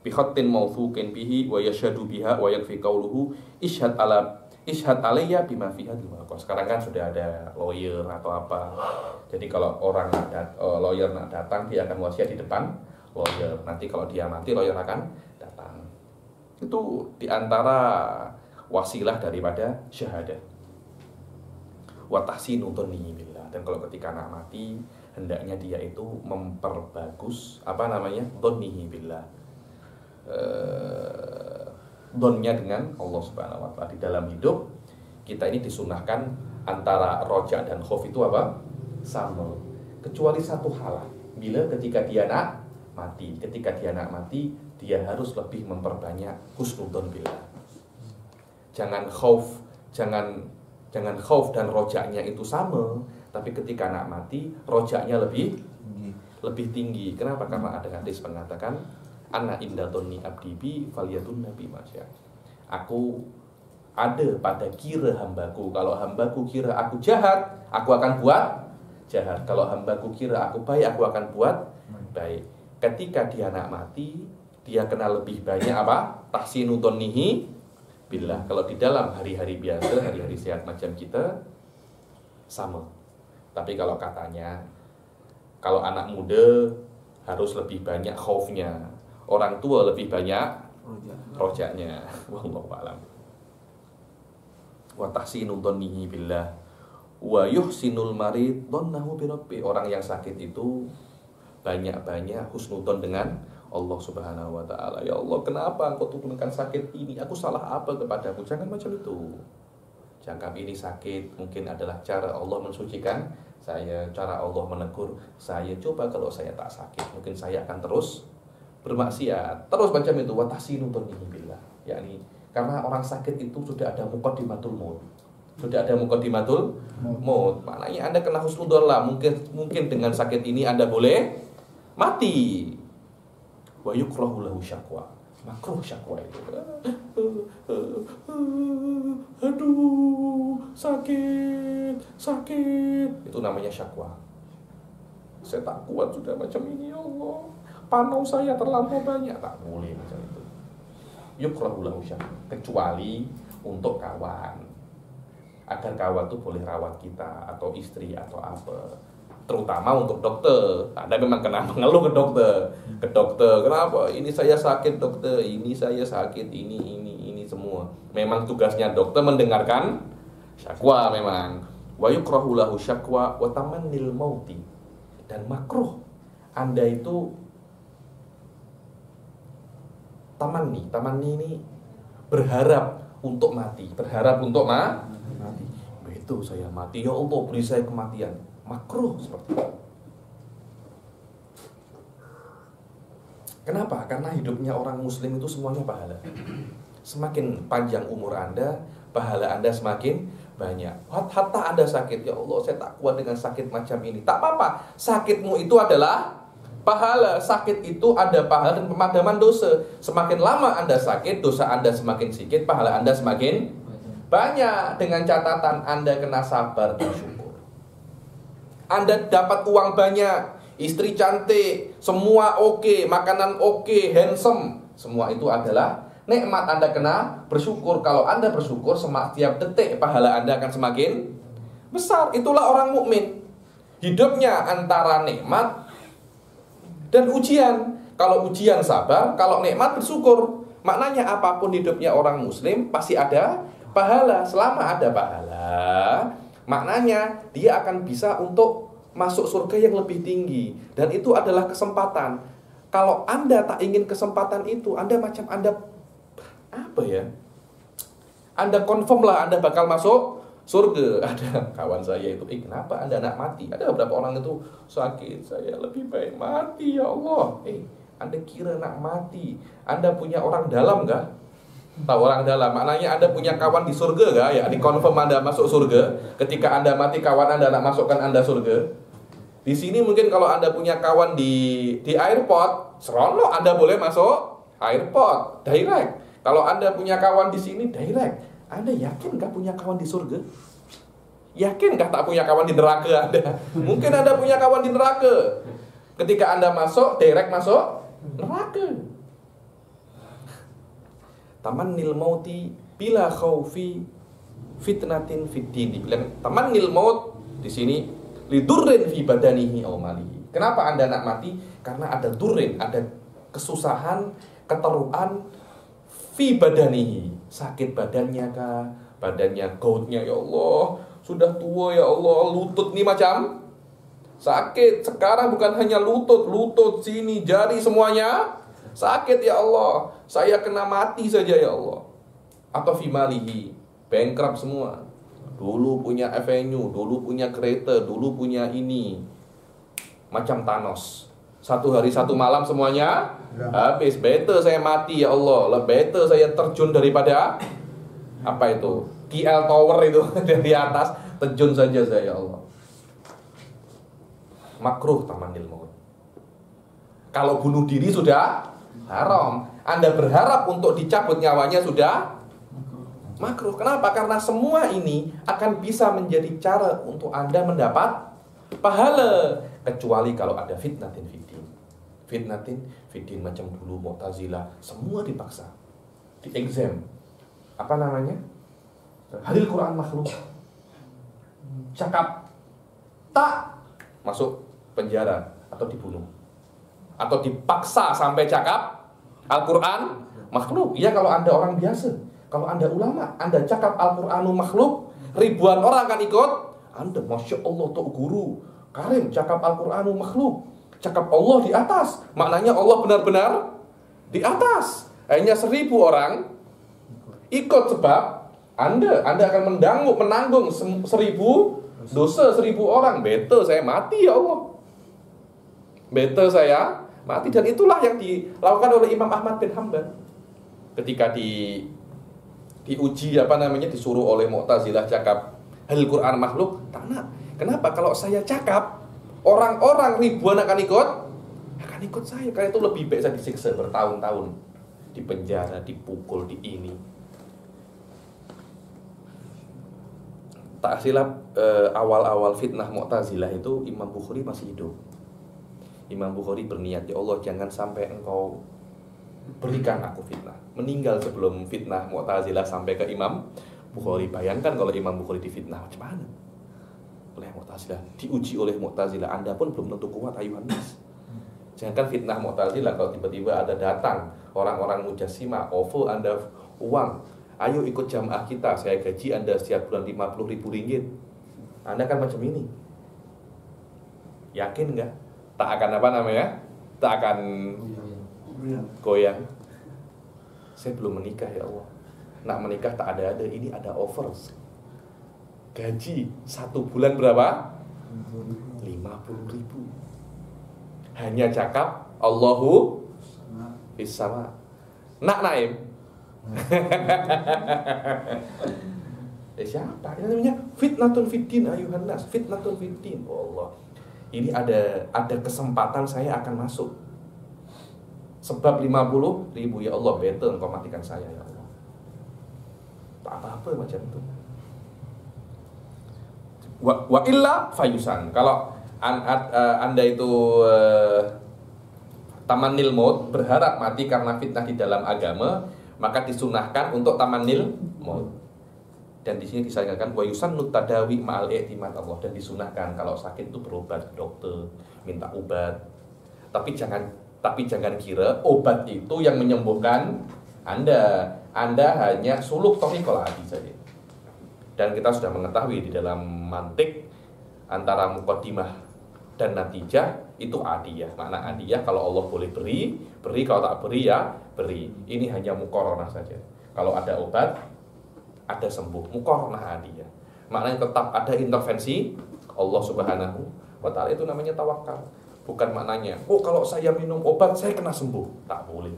Bi khattin mawthuqin bihi wa yashhadu biha wa yakfi qawluhu ishhad alayya bima fiha dimaqas. Sekarang kan sudah ada lawyer atau apa. Jadi kalau orang lawyer nak datang, dia akan wasiat di depan lawyer. Nanti kalau dia mati, lawyer akan datang. Itu diantara wasilah daripada syahadat. Wa tahsinu dhanni billah. Dan kalau ketika anak mati, hendaknya dia itu memperbagus dhannihi billah. Dhonnya dengan Allah Subhanahu wa taala. Di dalam hidup kita ini disunahkan antara roja dan khauf itu apa? Sama. Kecuali satu hal. Bila ketika dia nak mati, dia harus lebih memperbanyak husnudzon billah. Jangan khauf dan rojaknya itu sama, tapi ketika nak mati, rojaknya lebih tinggi. Kenapa? Karena ada hadis mengatakan, ana inda dhanni abdi bi falyadun nabi masya. Aku ada pada kira hambaku. Kalau hambaku kira aku jahat, aku akan buat jahat. Kalau hambaku kira aku baik, aku akan buat baik. Ketika dia nak mati, dia kena lebih banyak apa? Tahsinu dhannihi billah. Kalau di dalam hari-hari biasa, hari-hari sehat macam kita, sama. Tapi kalau katanya, kalau anak muda harus lebih banyak khaufnya, orang tua lebih banyak rojaknya. Wallahu a'lam. Wa tahsinu dhannihi billah wa yuhsinul marid dhannahu bi rabbi. Orang yang sakit itu banyak-banyak husnudzon dengan Allah Subhanahu wa taala. Ya Allah, kenapa Engkau turunkan sakit ini? Aku salah apa kepadamu? Jangan macam itu. Jangka ini sakit mungkin adalah cara Allah mensucikan saya, cara Allah menegur saya. Coba kalau saya tak sakit, mungkin saya akan terus bermaksiat. Terus macam itu, wa tahsinu dhannihi billah. Yakni karena orang sakit itu sudah ada muqaddimatul maut. Sudah ada muqaddimatul maut. Maknanya Anda kena husnudzon lah. Mungkin dengan sakit ini Anda boleh mati. Wa yukrahu lahu syakwa. Makruh syakwa itu. Aduh, sakit. Itu namanya syakwa. Saya tak kuat sudah macam ini, ya Allah. Panau saya terlampau banyak. Tak boleh macam itu. Yukrahu lahu syakwa. Kecuali untuk kawan. Agar kawan itu boleh rawat kita, atau istri, atau apa. Terutama untuk dokter. Anda memang kena mengeluh ke dokter. Kenapa? Ini saya sakit dokter, ini saya sakit, ini semua. Memang tugasnya dokter mendengarkan syakwa memang. Wa yukrahu lahu syakwa wa tamannil mauti. Dan makruh Anda itu tamanni ini berharap untuk mati, mati. Begitu saya mati, ya Allah beri saya kematian. Makruh seperti itu. Kenapa? Karena hidupnya orang muslim itu semuanya pahala. Semakin panjang umur Anda, pahala Anda semakin banyak. Hatta Anda sakit, ya Allah saya tak kuat dengan sakit macam ini. Tak apa-apa, sakitmu itu adalah pahala. Sakit itu ada pahala dan pemadaman dosa. Semakin lama Anda sakit, dosa Anda semakin sedikit, pahala Anda semakin banyak. Dengan catatan Anda kena sabar dan syukur. Anda dapat uang banyak, istri cantik, semua oke, makanan oke, handsome. Semua itu adalah nikmat. Anda kena bersyukur. Kalau Anda bersyukur, setiap detik pahala Anda akan semakin besar. Itulah orang mukmin. Hidupnya antara nikmat dan ujian. Kalau ujian sabar, kalau nikmat bersyukur. Maknanya apapun hidupnya orang muslim pasti ada pahala. Selama ada pahala, maknanya dia akan bisa untuk masuk surga yang lebih tinggi. Dan itu adalah kesempatan. Kalau Anda tak ingin kesempatan itu, Anda macam Anda apa ya? Anda confirm lah Anda bakal masuk surga. Ada kawan saya itu, kenapa Anda nak mati? Ada beberapa orang itu, sakit, saya lebih baik mati ya Allah. Anda kira nak mati, Anda punya orang dalam gak? Tahu orang dalam, maknanya Anda punya kawan di surga gak? Ya, di confirm Anda masuk surga. Ketika Anda mati, kawan Anda nak masukkan Anda surga. Di sini mungkin kalau Anda punya kawan di airport, serono Anda boleh masuk airport direct. Kalau Anda punya kawan di sini direct. Anda yakin gak punya kawan di surga? Yakin gak tak punya kawan di neraka Anda? Mungkin Anda punya kawan di neraka. Ketika Anda masuk, direct masuk neraka. Tamannil mauti bila khaufi fitnatin fid din. Dibilang tamannil maut di sini lidurrin fi badanihi aw malihi. Kenapa Anda nak mati? Karena ada durrin, ada kesusahan, keterluan fi badanihi. Sakit badannya kah? Badannya goutnya ya Allah, sudah tua ya Allah, lutut nih macam sakit. Sekarang bukan hanya lutut sini, jari semuanya sakit ya Allah. Saya kena mati saja ya Allah. Atau fi malihi, bankrupt semua. Dulu punya avenue, dulu punya kereta, dulu punya ini. Macam Thanos. Satu hari satu malam semuanya habis. Better saya mati ya Allah. Better saya terjun daripada apa itu? KL Tower itu dari atas, terjun saja saya ya Allah. Makruh tamannil maut. Kalau bunuh diri sudah haram. Anda berharap untuk dicabut nyawanya sudah makruh. Kenapa? Karena semua ini akan bisa menjadi cara untuk Anda mendapat pahala. Kecuali kalau ada fitnatin fiddin. Fitnatin fiddin macam dulu Mu'tazilah, semua dipaksa. Di exam. Apa namanya? Hadil Quran makhluk. Cakap tak masuk penjara atau dibunuh. Atau dipaksa sampai cakap Al-Quran makhluk. Ya kalau Anda orang biasa. Kalau Anda ulama, Anda cakap Al-Qur'anu makhluk, ribuan orang akan ikut Anda. Masya Allah, Tok Guru Karim cakap Al-Qur'anu makhluk, cakap Allah di atas. Maknanya Allah benar-benar di atas. Hanya 1000 orang ikut, sebab Anda akan menanggung 1000 dosa 1000 orang. Better saya mati ya Allah. Better saya mati. Dan itulah yang dilakukan oleh Imam Ahmad bin Hanbal ketika diuji disuruh oleh Mu'tazilah cakap Al-Quran makhluk. Tak nak. Kenapa? Kalau saya cakap, orang-orang ribuan akan ikut saya. Karena itu lebih baik saya disiksa bertahun-tahun, di penjara, dipukul, di ini. Tak silap awal-awal fitnah Mu'tazilah itu Imam Bukhari masih hidup. Imam Bukhari berniat, ya Allah jangan sampai engkau berikan aku fitnah, meninggal sebelum fitnah Mu'tazilah sampai ke Imam Bukhari. Bayangkan kalau Imam Bukhari difitnah macam mana oleh Mu'tazilah, diuji oleh Mu'tazilah. Anda pun belum tentu kuat ayuhan nas. Jangankan fitnah Mu'tazilah, kalau tiba-tiba ada datang orang-orang Mujassimah, offer Anda uang, ayo ikut jamaah kita, saya gaji Anda setiap bulan 50.000 ringgit. Anda kan macam ini, yakin nggak? Tak akan tak akan goyang. Saya belum menikah ya Allah. Nak menikah tak ada. Ini ada offer. Gaji 1 bulan berapa? 50.000. Hanya cakap Allahu Fis-sama. Nak Naim. Siapa? Ini namanya fitnatun fiddin ayuhan nas. Fitnatun fiddin. Oh Allah. Ini ada kesempatan saya akan masuk. Sebab 50.000 ya Allah, better engkau matikan saya ya Allah. Tak apa-apa macam itu. Wa illa fayusan. Kalau Anda itu tamannil maut, berharap mati karena fitnah di dalam agama, maka disunahkan untuk tamannil maut. Dan di sini disayangkan wa yusannut tadawi ma'al i'timad Allah, dan disunahkan kalau sakit itu berobat ke dokter, minta obat. Tapi jangan kira obat itu yang menyembuhkan Anda. Anda hanya suluk thariqul hadi saja. Dan kita sudah mengetahui di dalam mantik antara muqaddimah Dan natijah itu adiyah. Makna adiyah, kalau Allah boleh beri, beri, kalau tak beri ya beri. Ini hanya muqaranah saja. Kalau ada obat, ada sembuh. Muqaranah adiyah. Maknanya tetap ada intervensi Allah Subhanahu wa ta'ala. Itu namanya tawakal. Bukan maknanya, oh kalau saya minum obat saya kena sembuh. Tak boleh.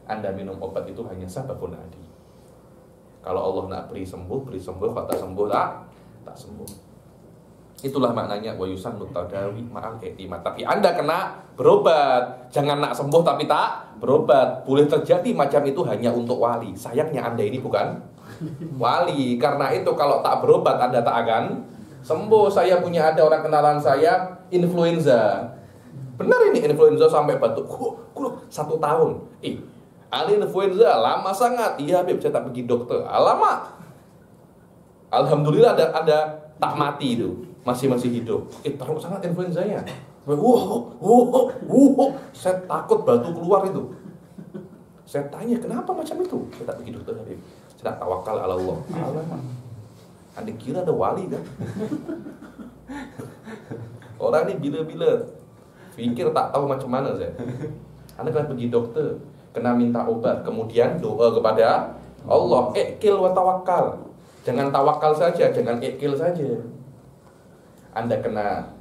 Anda minum obat itu hanya sababun adi. Kalau Allah nak beri sembuh, kalau tak sembuh, tak sembuh. Itulah maknanya wa yusannu tadawi ma'al i'timad. Tapi Anda kena berobat. Jangan nak sembuh tapi tak berobat. Boleh terjadi macam itu hanya untuk wali. Sayangnya Anda ini bukan wali. Karena itu kalau tak berobat Anda tak akan sembuh. Saya punya ada orang kenalan saya influenza. Benar ini influenza sampai batuk. 1 tahun. Ali influenza lama sangat. Iya Habib, saya tak pergi dokter. Lama. Alhamdulillah ada tak mati itu. Masih hidup. Teruk sangat influenzanya. Saya takut batu keluar itu. Saya tanya kenapa macam itu? Saya tak pergi dokter Habib. Saya tak tawakal ala Allah. Alamak. Anda kira ada wali kan? Orang ini bila-bila pikir tak tahu macam mana saya. Anda kena pergi dokter, kena minta obat, kemudian doa kepada Allah. Ikil wa tawakal. Jangan tawakal saja, jangan ikil saja. Anda kena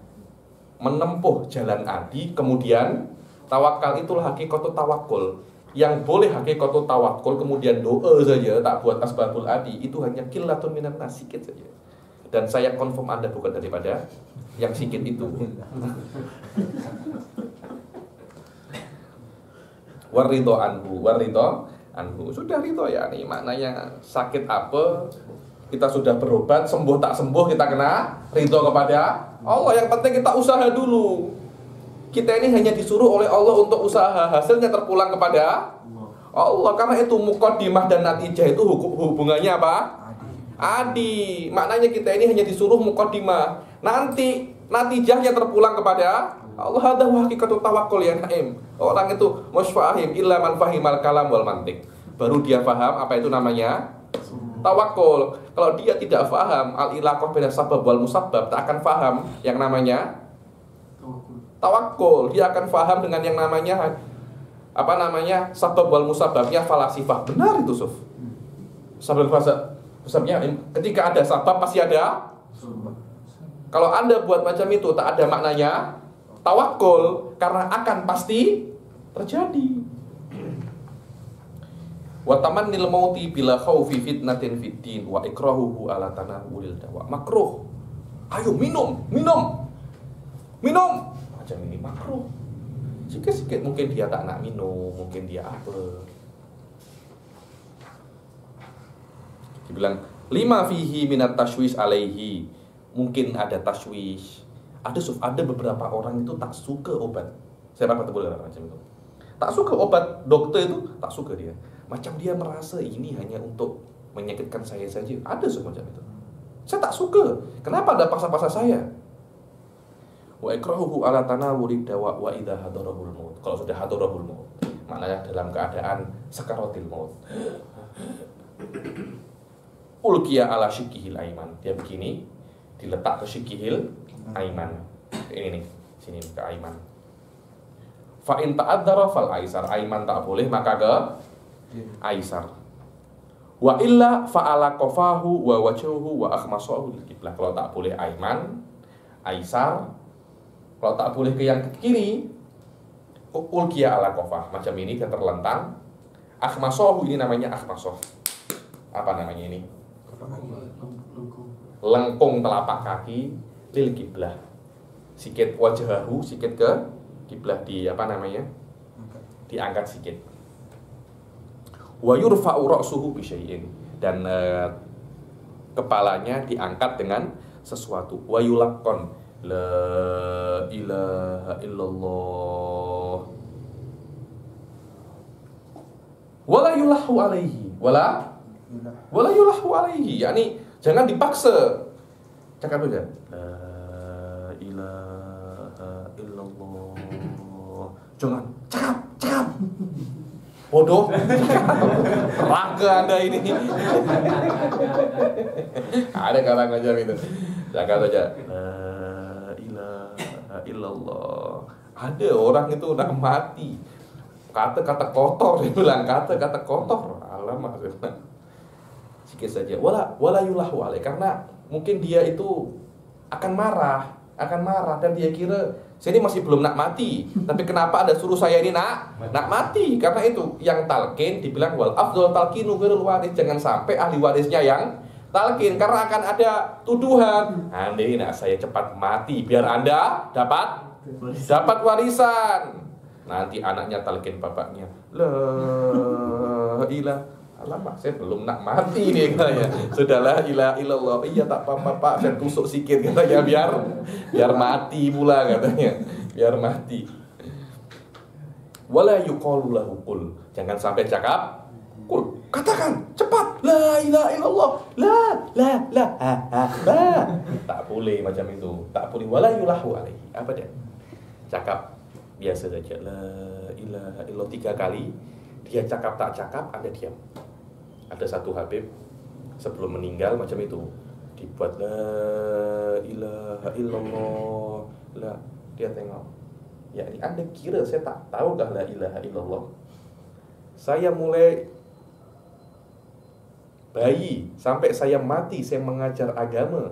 menempuh jalan adi, kemudian tawakal. Itulah hakikatul tawakul. Yang boleh hakikatul tawakul kemudian doa saja, tak buat asbabul adi, itu hanya qillatun minan nas, sikit saja. Dan saya confirm Anda bukan daripada yang sikit itu. Waridho anhu. Sudah ridho ya, nih maknanya sakit apa kita sudah berobat, sembuh tak sembuh kita kena ridho kepada Allah. Yang penting kita usaha dulu. Kita ini hanya disuruh oleh Allah untuk usaha, hasilnya terpulang kepada Allah. Karena itu muqaddimah dan natijah itu hubungannya apa? Adi. Maknanya kita ini hanya disuruh muqaddimah. Nanti natijahnya terpulang kepada Allah. Hadza hakikatul tawakkul ya Naim. Orang itu musfahim illa man fahimal kalam wal mantiq. Baru dia paham apa itu namanya tawakul. Kalau dia tidak faham al-ilaqah baina sabab wal musabbab, tak akan faham yang namanya tawakul. Dia akan faham dengan yang namanya apa namanya sabab wal musabbabnya falasifah. Benar itu Suf. Sabab musababnya ketika ada sabab pasti ada. Kalau Anda buat macam itu tak ada maknanya tawakul, karena akan pasti terjadi. Wa tamannil mauti bila khaufi fitnatin fiddin wa ikrahuhu ala tanawulil dawa. Makruh. Ayo minum. Macam ini makruh. Sikit-sikit mungkin dia tak nak minum, mungkin dia apa. Dia bilang lima fihi minat tashwish alaihi. Mungkin ada tashwish. Ada beberapa orang itu tak suka obat. Saya pernah ketemu dengan macam itu. Tak suka obat dokter itu, tak suka dia. Macam dia merasa ini hanya untuk menyakitkan saya saja. Ada semacam itu. Saya tak suka. Kenapa ada paksa-paksa saya? Wa ikrahuhu ala tanawulid dawa wa idza hadarahul maut. Kalau sudah hadarahul maut, maknanya dalam keadaan sakaratil maut. Ulqiya ala syikihil aiman. Dia begini, diletak ke syikihil aiman. Ini nih, sini ke aiman. Fa in ta'adzara fal aisar. Aiman tak boleh, maka ke aisar. Wa illa fa'ala qafahu wa wajhuhu wa akhmasahu lil qiblah. Kalau tak boleh aiman, aisar. Kalau tak boleh ke yang kiri, ulqiya ala qafah. Macam ini dia terlentang. Akhmasahu ini namanya akhmasah. Apa namanya ini? Lengkung telapak kaki lil qiblah. Sikit wajhahu, sikit ke kiblah, di apa namanya? Diangkat sikit. Wa yurfa'u ra'suhu bi syai'in, dan kepalanya diangkat dengan sesuatu. Wa yulaqqan la ilaha illallah wala yulahu alaihi wala yulahu alaihi, yakni jangan dipaksa. Cakap aja la ilaha illallah. Jangan cakap bodoh. Raga Anda ini. Ada orang ngajar itu. Cakap saja la illallah. Ada orang itu udah mati. Kata-kata kotor, dia bilang kata-kata kotor. Alamak, sikit saja. Wala yulahu alaih, karena mungkin dia itu akan marah dan dia kira saya ini masih belum nak mati, tapi kenapa Anda suruh saya ini nak mati? Karena itu yang talqin dibilang wal afdal talqinu ghairul waris, jangan sampai ahli warisnya yang talqin, karena akan ada tuduhan. Andai nak saya cepat mati biar Anda dapat warisan. Nanti anaknya talqin bapaknya, la ilah, alamak saya belum nak mati nih katanya. Sudahlah, ilah ilallah. Iya tak apa-apa Pak, saya tusuk sikit katanya biar mati pula katanya. Biar mati. Wala yuqalu lahu qul. Jangan sampai cakap qul. Katakan cepat, la ilaha illallah. La. Tak boleh macam itu. Tak boleh. Wala yulahu alaihi. Apa dia? Cakap biasa saja, la ilaha illallah 3 kali. Dia cakap tak cakap, Anda diam. Ada satu Habib sebelum meninggal macam itu, dibuat la ilaha illallah. La, dia tengok, ya ini Anda kira saya tak tahu kah la ilaha illallah? Saya mulai bayi sampai saya mati saya mengajar agama.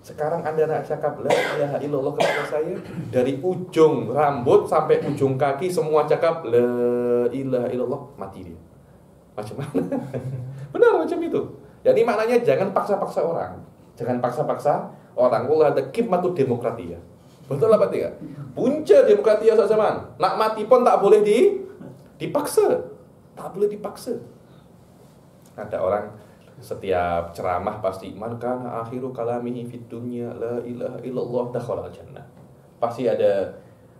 Sekarang Anda nak cakap la ilaha illallah kepada saya, dari ujung rambut sampai ujung kaki semua cakap la ilaha illallah, mati dia. Macam mana? Benar macam itu. Jadi maknanya jangan paksa-paksa orang. Jangan paksa-paksa orang. Allah ada qimmatud demokratia. Betul apa tidak? Punca demokratia saat zaman. Nak mati pun tak boleh dipaksa. Tak boleh dipaksa. Ada orang setiap ceramah pasti man kana akhiru kalamihi fid dunya la ilaha illallah dakhala jannah. Pasti ada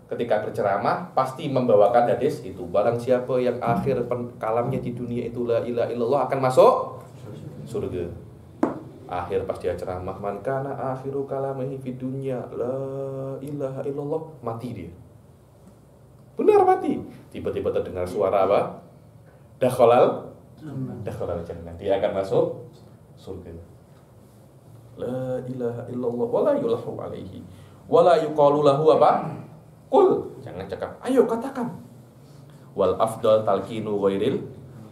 ketika berceramah pasti membawakan hadis itu, barang siapa yang akhir kalamnya di dunia itu la ilaha illallah akan masuk surga. Akhir pas dia ceramah man kana akhiru kalamihi fid dunya la ilaha illallah, mati dia. Benar mati. Tiba-tiba terdengar suara apa? Dakhalal jannah. Dia akan masuk surga. La ilaha illallah wala yulahu alaihi wala yuqalu lahu apa? Qul. Jangan cakap, ayo katakan. Wal afdal talqinu ghairil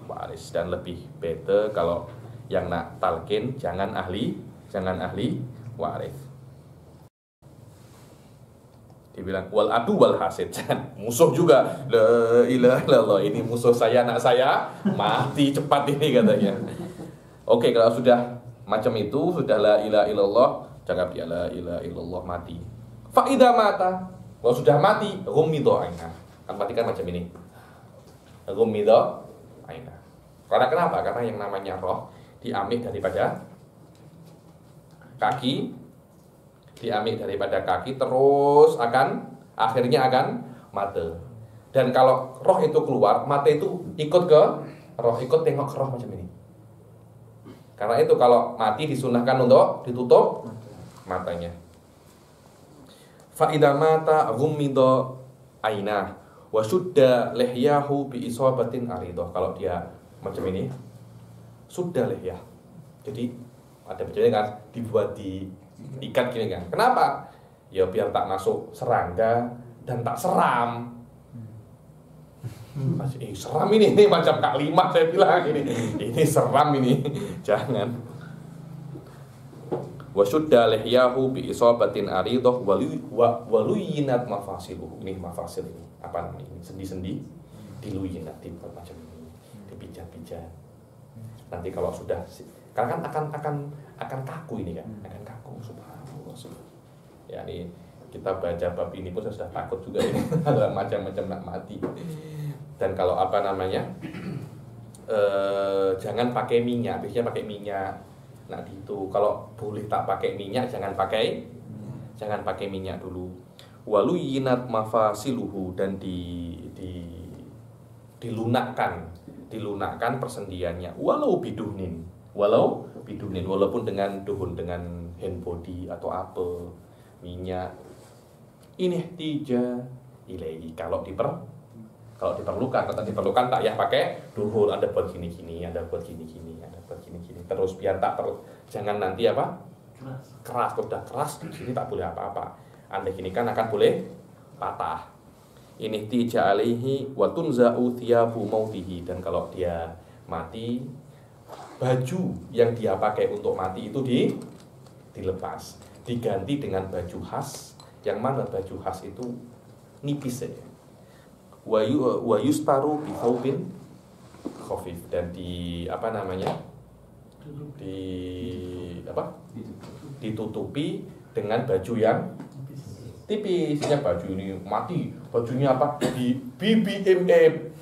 waris, dan lebih better kalau yang nak talqin jangan ahli waris. Dibilang wal adu wal hasid, musuh juga. La ilaha illallah, ini musuh saya, anak saya mati cepat ini katanya. Oke, kalau sudah macam itu, sudah la ilaha illallah, jangan dia la ilaha illallah mati. Fa idza mata, kalau sudah mati, ghumidha aina. Kan mati kan macam ini. Ghumidha aina. Karena kenapa? Karena yang namanya roh diambil daripada kaki, terus akhirnya akan mata. Dan kalau roh itu keluar, mata itu ikut ke roh, ikut tengok ke roh macam ini. Karena itu kalau mati disunahkan untuk ditutup matanya. Fa idza mata ghummida ainah wa sudda lihyahu bi isabatin aridah. Kalau dia macam ini, sudah lihyah. Jadi ada bacanya kan dibuat diikat gini kan. Kenapa? Ya biar tak masuk serangga dan tak seram. Seram ini macam Kak Lima saya bilang ini seram ini. Jangan. Wa sudda lihyahu bi isabatin aridah waluyinat mafasiluhu. Ini mafasil ini. Apa namanya ini? Sendi-sendi diluyinat, dibuat macam ini. Dipijat-pijat. Nanti kalau sudah, karena kan akan kaku ini kan, akan kaku. Subhanallah. Ya ini kita baca bab ini pun saya sudah takut juga ini. Ada macam-macam nak mati. Dan kalau apa namanya, jangan pakai minyak. Biasanya pakai minyak. Nah itu kalau boleh tak pakai minyak, jangan pakai minyak dulu. Waluyinat mafasiluhu, dan dilunakkan persendiannya, walaupun dengan duhun, dengan hand body atau apa, minyak. Ini tiga ilahi kalau diperlukan tak ya pakai duhun, ada buat gini-gini, ada buat gini-gini, terus biar jangan nanti apa keras, udah keras di sini tak boleh apa-apa. Anda gini kan akan boleh patah. Ini tija alaihi wa tunza'u thiyabu mautihi, dan kalau dia mati, baju yang dia pakai untuk mati itu dilepas, diganti dengan baju khas, yang mana baju khas itu nipis saja. Wa yustaru bi thawbin khafif, dan ditutupi dengan baju yang tipisnya. Baju ini mati, bajunya apa? Di BBMA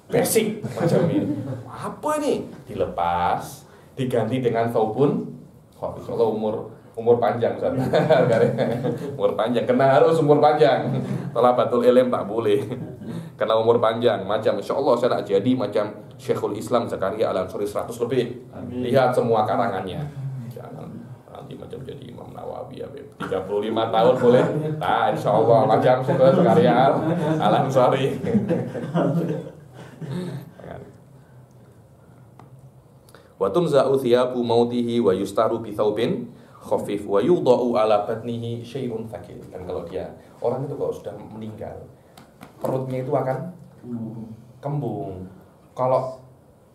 basic macam ini. Apa ini? Dilepas, diganti dengan thawbun khafif. Kalau umur panjang, umur panjang, kena harus umur panjang. Thalabatul ilm tak boleh kena umur panjang. Macam insyaallah saya nak jadi macam Syekhul Islam Zakaria Al-Ansari 100 lebih. Amin. Lihat semua karangannya. Jangan nanti macam jadi Imam Nawawi 35 tahun boleh. Nah, insyaallah macam Syekh Zakaria Al-Ansari. Wa tunza'u thiyabu mautihi wa yustaru bi thawbin khafif wa yudha'u ala batnihi syai'un thaqil. Dan kalau dia orang itu kalau sudah meninggal, perutnya itu akan kembung. Kalau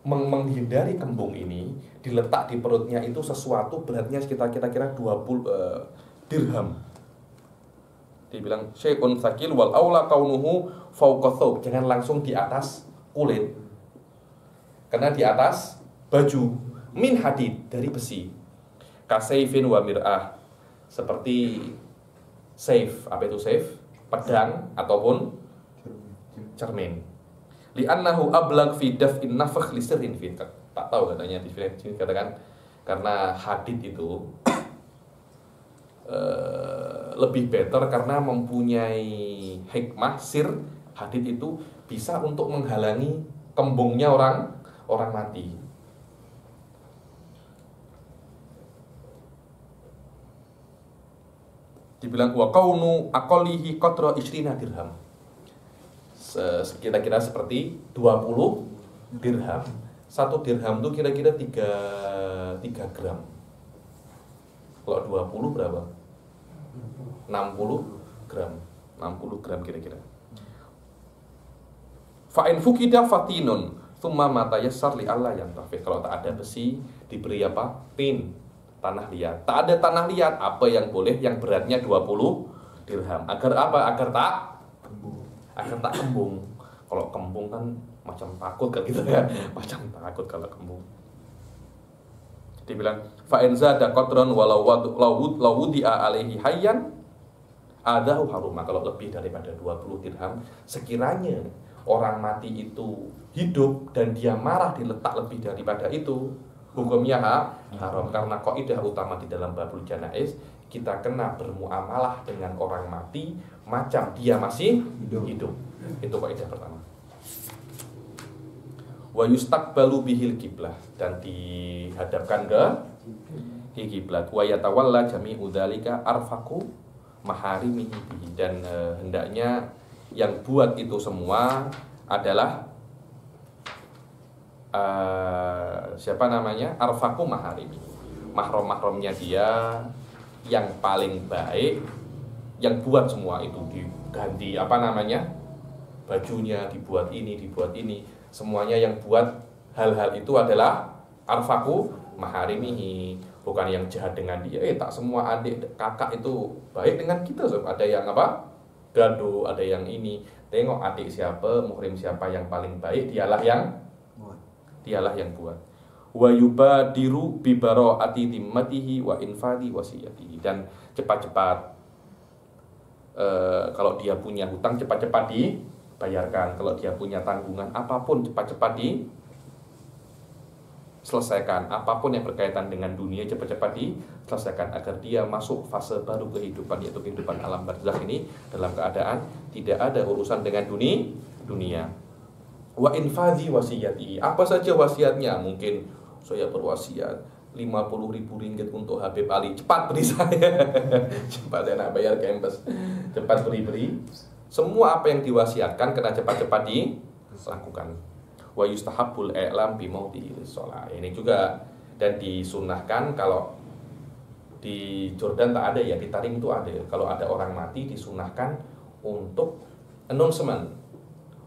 menghindari kembung ini, diletak di perutnya itu sesuatu beratnya sekitar kira-kira 20 dirham. Dibilang syai'un thaqil wal aula kaunuhu fawqa thawb, jangan langsung di atas kulit. Karena di atas baju min hadid, dari besi. Kasaifin wa mir'ah, seperti saif. Apa itu saif? Pedang ataupun cermin. Li'annahu ablag fi daf'in nafakh li sirrin fi. Tak tahu katanya di sini katakan karena hadid itu lebih better karena mempunyai hikmah sir. Hadid itu bisa untuk menghalangi kembungnya orang mati. Dibilang wa kaunu aqallihi qadra 20 dirham. Kira-kira seperti 20 dirham. 1 dirham itu kira-kira 3 gram. Kalau 20 berapa? 60 gram. 60 gram kira-kira. Fa in fukida fatinun thumma mata yassar li Allah yang tafiq. Kalau tak ada besi, diberi apa? Tin, tanah liat. Tak ada tanah liat, apa yang boleh? Yang beratnya 20 dirham. Agar apa? Agar tak kembung. Kalau kembung kan macam takut kan gitu ya. Macam takut kalau kembung. Dibilang fa in zada qadran walau wudi'a alaihi hayyan adahu haruma. Kalau lebih daripada 20 dirham, sekiranya orang mati itu hidup dan dia marah diletak lebih daripada itu, hukumnya haram. Karena kaidah utama di dalam babul janaiz, kita kena bermuamalah dengan orang mati macam dia masih hidup. Itu kaidah pertama. Wa yustaqbalu bihil qiblah, dan dihadapkan ke kiblat. Wa yatawalla jami'u dzalika arfaqu maharimihi, dan hendaknya yang buat itu semua adalah arfaqu maharimi, mahram-mahramnya dia yang paling baik, yang buat semua itu diganti bajunya, dibuat ini, semuanya yang buat hal-hal itu adalah arfaqu maharimihi, bukan yang jahat dengan dia. Tak semua adik kakak itu baik dengan kita, ada yang gaduh, ada yang ini. Tengok adik siapa, muhrim siapa yang paling baik, dialah yang buat. Wa yubadiru bi bara'ati dimmatihi wa infadi wasiyatihi, dan cepat-cepat kalau dia punya hutang cepat-cepat dibayarkan, kalau dia punya tanggungan apapun cepat-cepat diselesaikan, apapun yang berkaitan dengan dunia cepat-cepat diselesaikan agar dia masuk fase baru kehidupan, yaitu kehidupan alam barzakh ini dalam keadaan tidak ada urusan dengan dunia. Wa infadhi wasiyati, apa saja wasiatnya? Mungkin saya berwasiat 50.000 ringgit untuk Habib Ali, cepat beri saya. Cepat saya nak bayar kampus, cepat beri. Semua apa yang diwasiatkan kena cepat-cepat dilakukan. Wa yustahabbul i'lam bi mautihi lis-shalah. Ini juga, dan disunahkan kalau di Jordan tak ada ya, di Tarim itu ada. Kalau ada orang mati disunahkan untuk announcement,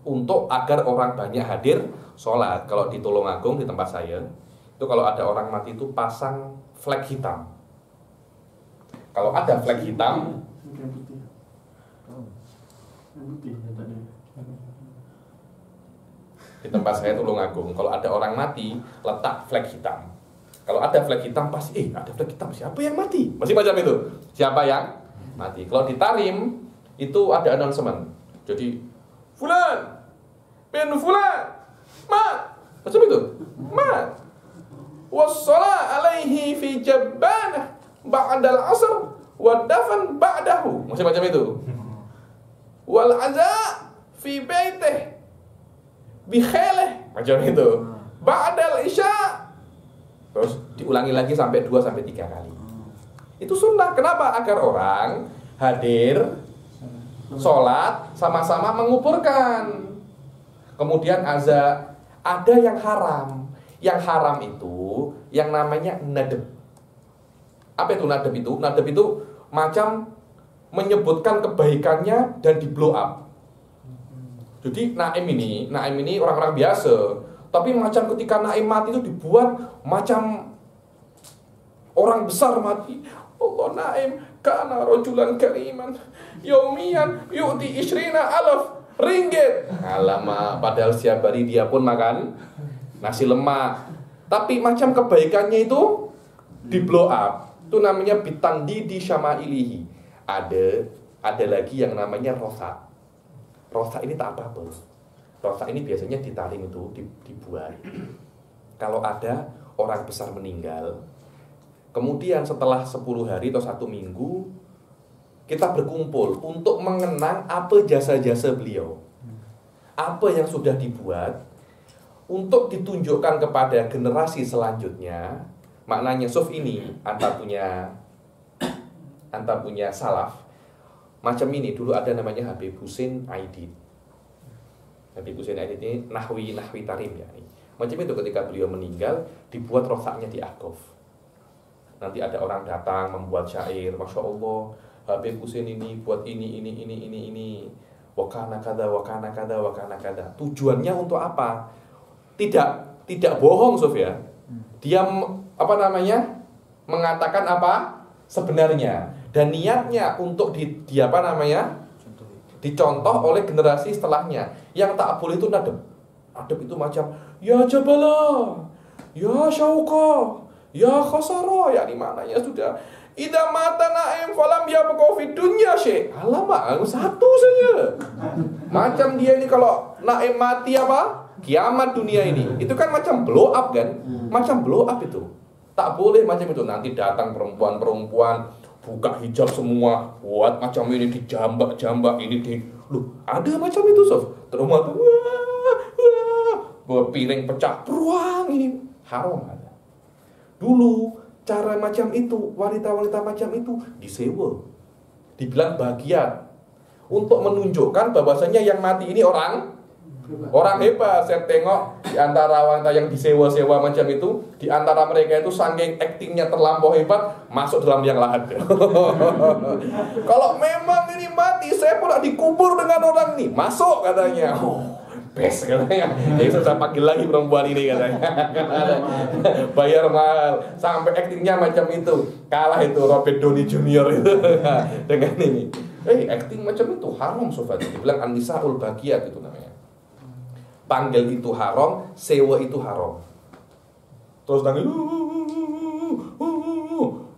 untuk agar orang banyak hadir sholat. Kalau di Tulungagung di tempat saya itu kalau ada orang mati itu pasang flag hitam. Kalau ada flag hitam, di tempat saya Tulungagung, kalau ada orang mati letak flag hitam. Kalau ada flag hitam pasti, ada flag hitam, siapa yang mati? Masih macam itu, siapa yang mati. Kalau di Tarim itu ada announcement. Jadi Fulan bin Fulan mat, macam itu, mat. Wassalah alaihi fi jabbanah ba'dal asr wa dafan ba'dahu, masih macam itu. Wal aza fi baitih bi khailih, macam itu. Ba'dal isya. Terus diulangi lagi sampai 2 sampai 3 kali. Itu sunnah. Kenapa? Agar orang hadir sholat sama-sama menguburkan. Kemudian ada yang haram. Yang haram itu yang namanya nadab. Apa itu nadab itu? Nadab itu macam menyebutkan kebaikannya dan di blow up. Jadi naim ini orang-orang biasa. Tapi macam ketika naim mati itu dibuat macam orang besar mati. Allah naim kana rajulan kariman yaumian yu'ti ishrina alaf ringgit. Alamak, padahal setiap hari dia pun makan nasi lemak. Tapi macam kebaikannya itu di blow up. Itu namanya bitandi di syama'ilihi. Ada lagi yang namanya rosa. Rosa ini tak apa-apa. Rosa ini biasanya di Tarim itu dibuat. Kalau ada orang besar meninggal, kemudian setelah 10 hari atau 1 minggu, kita berkumpul untuk mengenang apa jasa-jasa beliau. Apa yang sudah dibuat untuk ditunjukkan kepada generasi selanjutnya. Maknanya Suf ini anta punya salaf. Macam ini dulu ada namanya Habib Husin Aidid. Habib Husin Aidid ini nahwi Tarim ya. Macam itu ketika beliau meninggal dibuat rosaknya di Akhof. Nanti ada orang datang membuat syair, Masya Allah, Habib Husin ini buat ini. Wakana kada. Tujuannya untuk apa? Tidak bohong, Sof ya. Dia mengatakan apa sebenarnya, dan niatnya untuk dicontoh oleh generasi setelahnya. Yang tak boleh itu nadab. Nadab itu macam ya Jabala, ya Syauqa, ya Khasara, ya di mananya sudah. Idza mata naim falam yabqa fid dunya syai'. Alamak, satu saja. Macam dia ini kalau naim mati apa? Kiamat dunia ini. Itu kan macam blow up kan? Macam blow up itu. Tak boleh macam itu. Nanti datang perempuan-perempuan buka hijab semua, buat macam ini dijambak-jambak ini loh, ada macam itu, Sof. Terus piring pecah, beruang ini haram ada. Dulu cara macam itu, wanita-wanita macam itu disewa, dibilang bagian untuk menunjukkan bahwasanya yang mati ini orang hebat. Saya tengok di antara wanita yang disewa-sewa macam itu, di antara mereka itu saking aktingnya terlampau hebat, masuk dalam yang lahat. Kalau memang ini mati, saya pula dikubur dengan orang ini, masuk katanya. Best katanya. Jadi saya panggil lagi perempuan ini katanya. Bayar mahal. Sampai aktingnya macam itu. Kalah itu Robert Downey Jr. itu dengan ini. Akting macam itu haram, Sobat. Dibilang an-nisaul bagiyat itu namanya. Panggil itu haram, sewa itu haram. Terus nangis.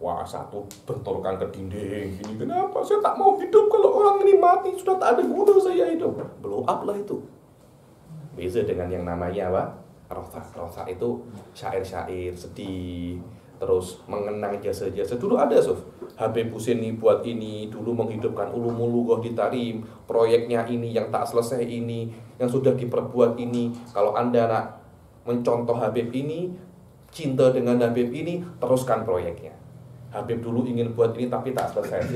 Wah, satu benturkan ke dinding gini. Kenapa? Saya tak mau hidup kalau orang ini mati, sudah tak ada guna saya hidup. Blow up lah itu. Beza dengan yang namanya apa? Rosa itu syair-syair sedih, terus mengenang jasa-jasa. Dulu ada, Sof. Habib Husin ini buat ini, dulu menghidupkan ulumul di Tarim, proyeknya ini yang tak selesai ini, yang sudah diperbuat ini. Kalau Anda nak mencontoh Habib ini, cinta dengan Habib ini, teruskan proyeknya. Habib dulu ingin buat ini tapi tak selesai.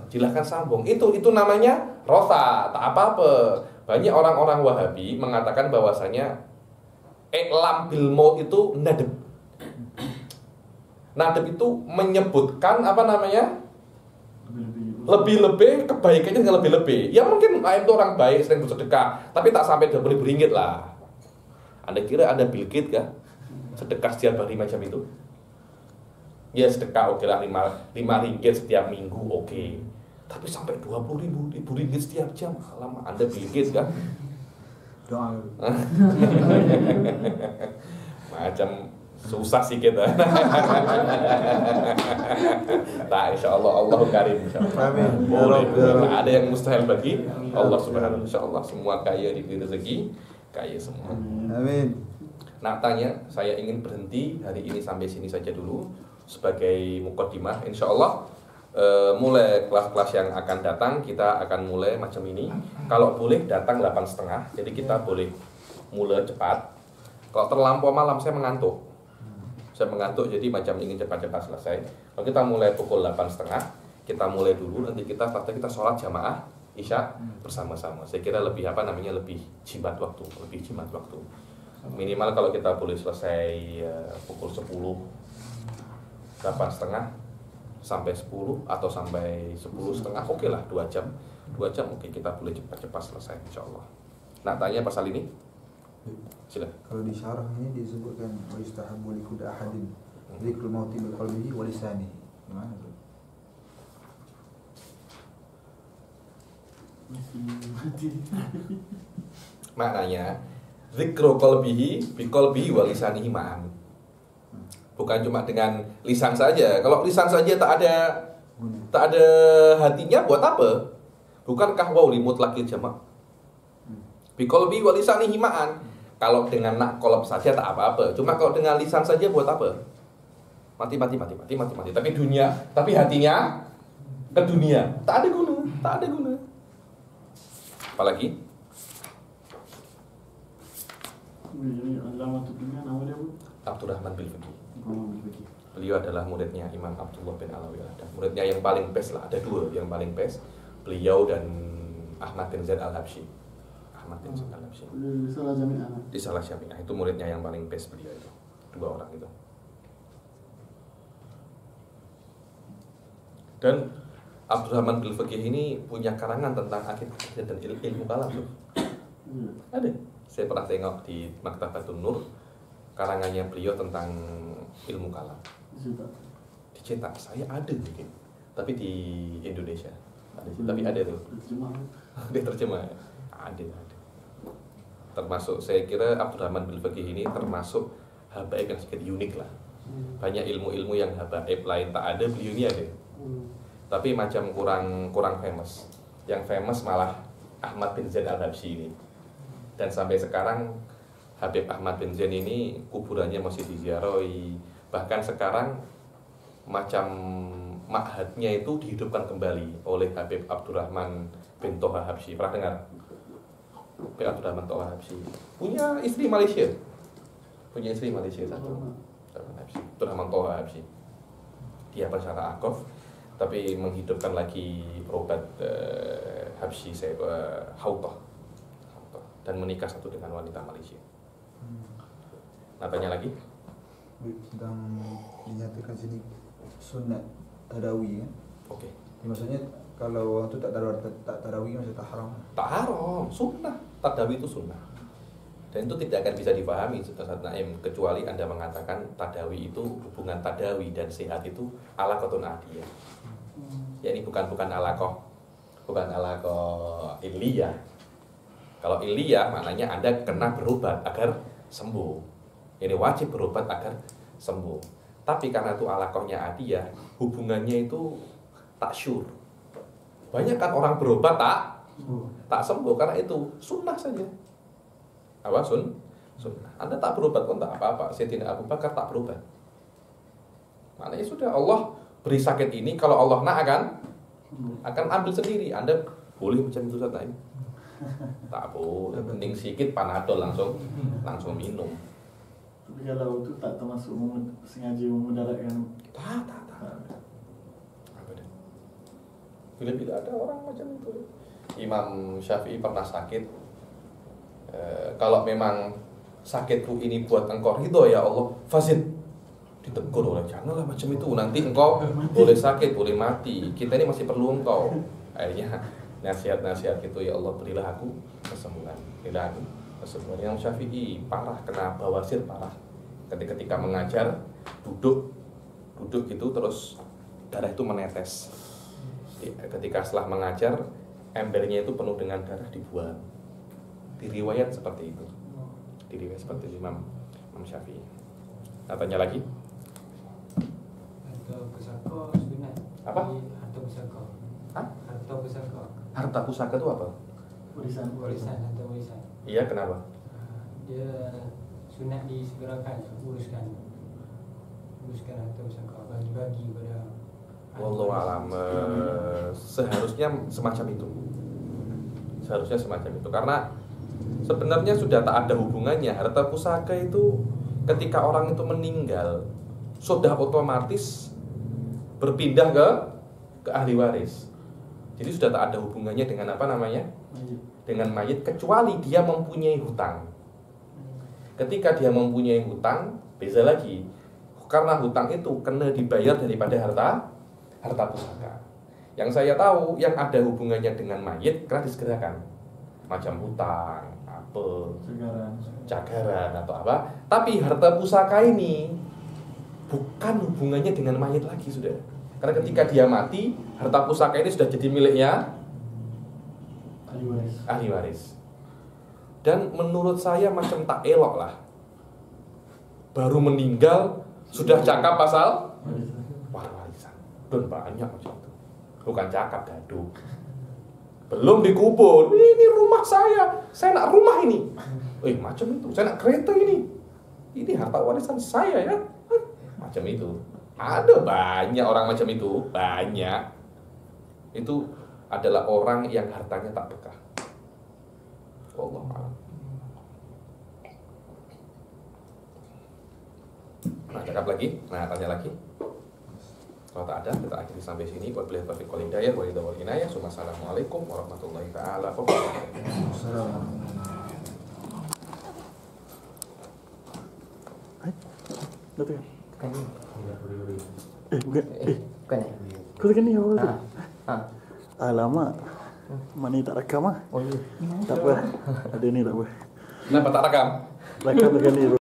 Silahkan sambung. Itu namanya rosa, tak apa-apa. Banyak orang-orang Wahabi mengatakan bahwasanya iklam bil maut itu nadab. Nadab itu menyebutkan apa namanya? Lebih-lebih kebaikannya nggak lebih-lebih. Ya mungkin Aim itu orang baik, sering bersedekah, tapi tak sampai 20.000 ringgit lah. Anda kira ada Bill Gates kah? Sedekah setiap hari macam itu? Ya sedekah oke lah 5 ringgit setiap minggu oke. Tapi sampai 20.000 ringgit setiap jam, lama Anda Bill Gates kan? Doa. Macam susah sih kita. Nah, insya Allah Allahu Karim. Amin. Boleh. Nah, ada yang mustahil bagi Allah Subhanahu. Insya Allah semua kaya diberi rezeki, kaya semua. Amin. Nah, tanya, saya ingin berhenti hari ini sampai sini saja dulu sebagai mukaddimah. Insya Allah mulai kelas-kelas yang akan datang kita akan mulai macam ini. Kalau boleh datang 8.30. Jadi kita boleh mulai cepat. Kalau terlampau malam saya mengantuk. Jadi macam ingin cepat-cepat selesai. Kalau kita mulai pukul 8.30, kita mulai dulu. Nanti kita sholat jamaah Isya bersama-sama. Saya kira lebih lebih jimat waktu. Minimal kalau kita boleh selesai pukul 10, 8.30 sampai 10 atau sampai 10.30 oke lah 2 jam oke kita boleh cepat-cepat selesai insyaallah. Nah tanya pasal ini sila. Kalau di syarah ini disebutkan wa yustahabbu li kulli ahadin dzikrul mauti bi qalbihi wa lisanihi. Gimana tuh? Maknanya zikru qalbihi bi qalbihi wa lisanihi ma'an. Bukan cuma dengan lisan saja. Kalau lisan saja tak ada hatinya buat apa? Bukankah wow limut laki jamak? Bi qalbi wa lisanihi ma'an. Kalau dengan nak kolab saja tak apa-apa. Cuma kalau dengan lisan saja buat apa? Mati. Tapi hatinya ke dunia. Tak ada guna. Apalagi? Abdurrahman bin Faqih. Beliau adalah muridnya Imam Abdullah bin Alawi. Muridnya yang paling best lah. Ada 2 yang paling best. Beliau dan Ahmad bin Zaid al-Habsyi. Di Salah Jami'ah itu muridnya yang paling best beliau itu. 2 orang itu. Dan Abdurrahman bin Faqih ini punya karangan tentang akidah dan ilmu kalam tuh. Ada. Saya pernah tengok di Maktabatun Nur karangannya beliau tentang ilmu kalam. Dicetak. Saya ada mungkin. Tapi di Indonesia. Tapi ada tuh. Dia terjemah. Ada. Termasuk saya kira Abdurrahman bin Faqih ini termasuk habaib yang sedikit unik lah. Banyak ilmu-ilmu yang habaib lain tak ada, beliau ini ada. Tapi macam kurang famous. Yang famous malah Ahmad bin Zaid al-Habsyi ini. Dan sampai sekarang Habib Ahmad bin Zaid ini kuburannya masih diziarahi. Bahkan sekarang macam ma'hadnya itu dihidupkan kembali oleh Habib Abdurrahman bin Toha Habsyi. Pernah dengar? Habib Abdurrahman Toha Habsyi punya istri Malaysia satu. Abdurrahman Toha Habsyi. Dia pensyarah akaf, tapi menghidupkan lagi perobat Habsyi Hautah dan menikah satu dengan wanita Malaysia. Nah, tanya lagi? Sedang dinyatakan sini sunat tadawi kan? Oke. Maksudnya kalau orang itu tak tarawih maksudnya tak haram? Tak haram, sunnah. Tadawi itu sunnah. Dan itu tidak akan bisa dipahami Ustaz Naim kecuali Anda mengatakan tadawi itu hubungan tadawi dan sehat itu alaqatun adiyah. Ya ini bukan alaqah illiyah. Kalau illiyah maknanya Anda kena berobat agar sembuh. Ini wajib berobat agar sembuh. Tapi karena itu alaqahnya adiyah, hubungannya itu tak syur. Banyak kan orang berobat tak sembuh karena itu sunnah saja. Apa sunnah? Anda tak berobat pun tak apa-apa. Sayyidina Abu Bakar tak berobat. Maknanya sudah Allah beri sakit ini, kalau Allah nak akan ambil sendiri. Anda boleh macam itu saat lain. Tak boleh. Mending sikit Panadol langsung minum. Tapi kalau itu tak termasuk sengaja memudaratkan. Tak. Bila ada orang macam itu. Imam Syafi'i pernah sakit. Kalau memang sakitku ini buat engkau ridho ya Allah, fazid ditegur oleh janganlah macam itu, nanti engkau boleh sakit, boleh mati, kita ini masih perlu engkau. Akhirnya nasihat-nasihat itu, ya Allah berilah aku kesembuhan, berilah aku kesembuhan. Imam Syafi'i parah, kena bawasir parah. Ketika mengajar duduk gitu terus darah itu menetes. Ketika setelah mengajar embernya itu penuh dengan darah dibuang. Diriwayat seperti itu. Diriwayat seperti Imam Syafi'i. Nah, tanya lagi. Harta pusaka sunat. Apa? Harta pusaka. Hah? Harta pusaka. Harta pusaka itu apa? Warisan. Harta warisan. Iya, kenapa? Dia sunat disegerakan, uruskan harta pusaka, bagi-bagi pada. Wallahu alam. Seharusnya semacam itu. Karena sebenarnya sudah tak ada hubungannya. Harta pusaka itu ketika orang itu meninggal sudah otomatis berpindah ke ahli waris. Jadi sudah tak ada hubungannya dengan apa namanya? Dengan mayit, kecuali dia mempunyai hutang. Ketika dia mempunyai hutang, beda lagi. Karena hutang itu kena dibayar daripada harta pusaka. Yang saya tahu yang ada hubungannya dengan mayit karena disegerakan. Macam hutang, apa, cagaran atau apa. Tapi harta pusaka ini bukan hubungannya dengan mayit lagi sudah. Karena ketika dia mati, harta pusaka ini sudah jadi miliknya ahli waris. Dan menurut saya macam tak elok lah. Baru meninggal sudah cakap pasal warisan. Dan banyak macam itu. Bukan cakap gaduh. Belum dikubur. Ini rumah saya nak rumah ini. Macam itu. Saya nak kereta ini. Ini harta warisan saya ya. Macam itu. Ada banyak orang macam itu. Banyak. Itu adalah orang yang hartanya tak berkah. Wallahu a'lam. Nah, cakap lagi. Nah, tanya lagi. Kalau tak ada, kita akhiri sampai sini. Wabillahi taufiq wal hidayah, wa ridha wal inayah. Assalamualaikum warahmatullahi taala wabarakatuh. Bukan. Kau tekan ni apa tu? Alamak. Mana tak rekam ah? Oh iya. Tak apa. Ada ni tak apa. Kenapa tak rekam? Rekam tekan ni.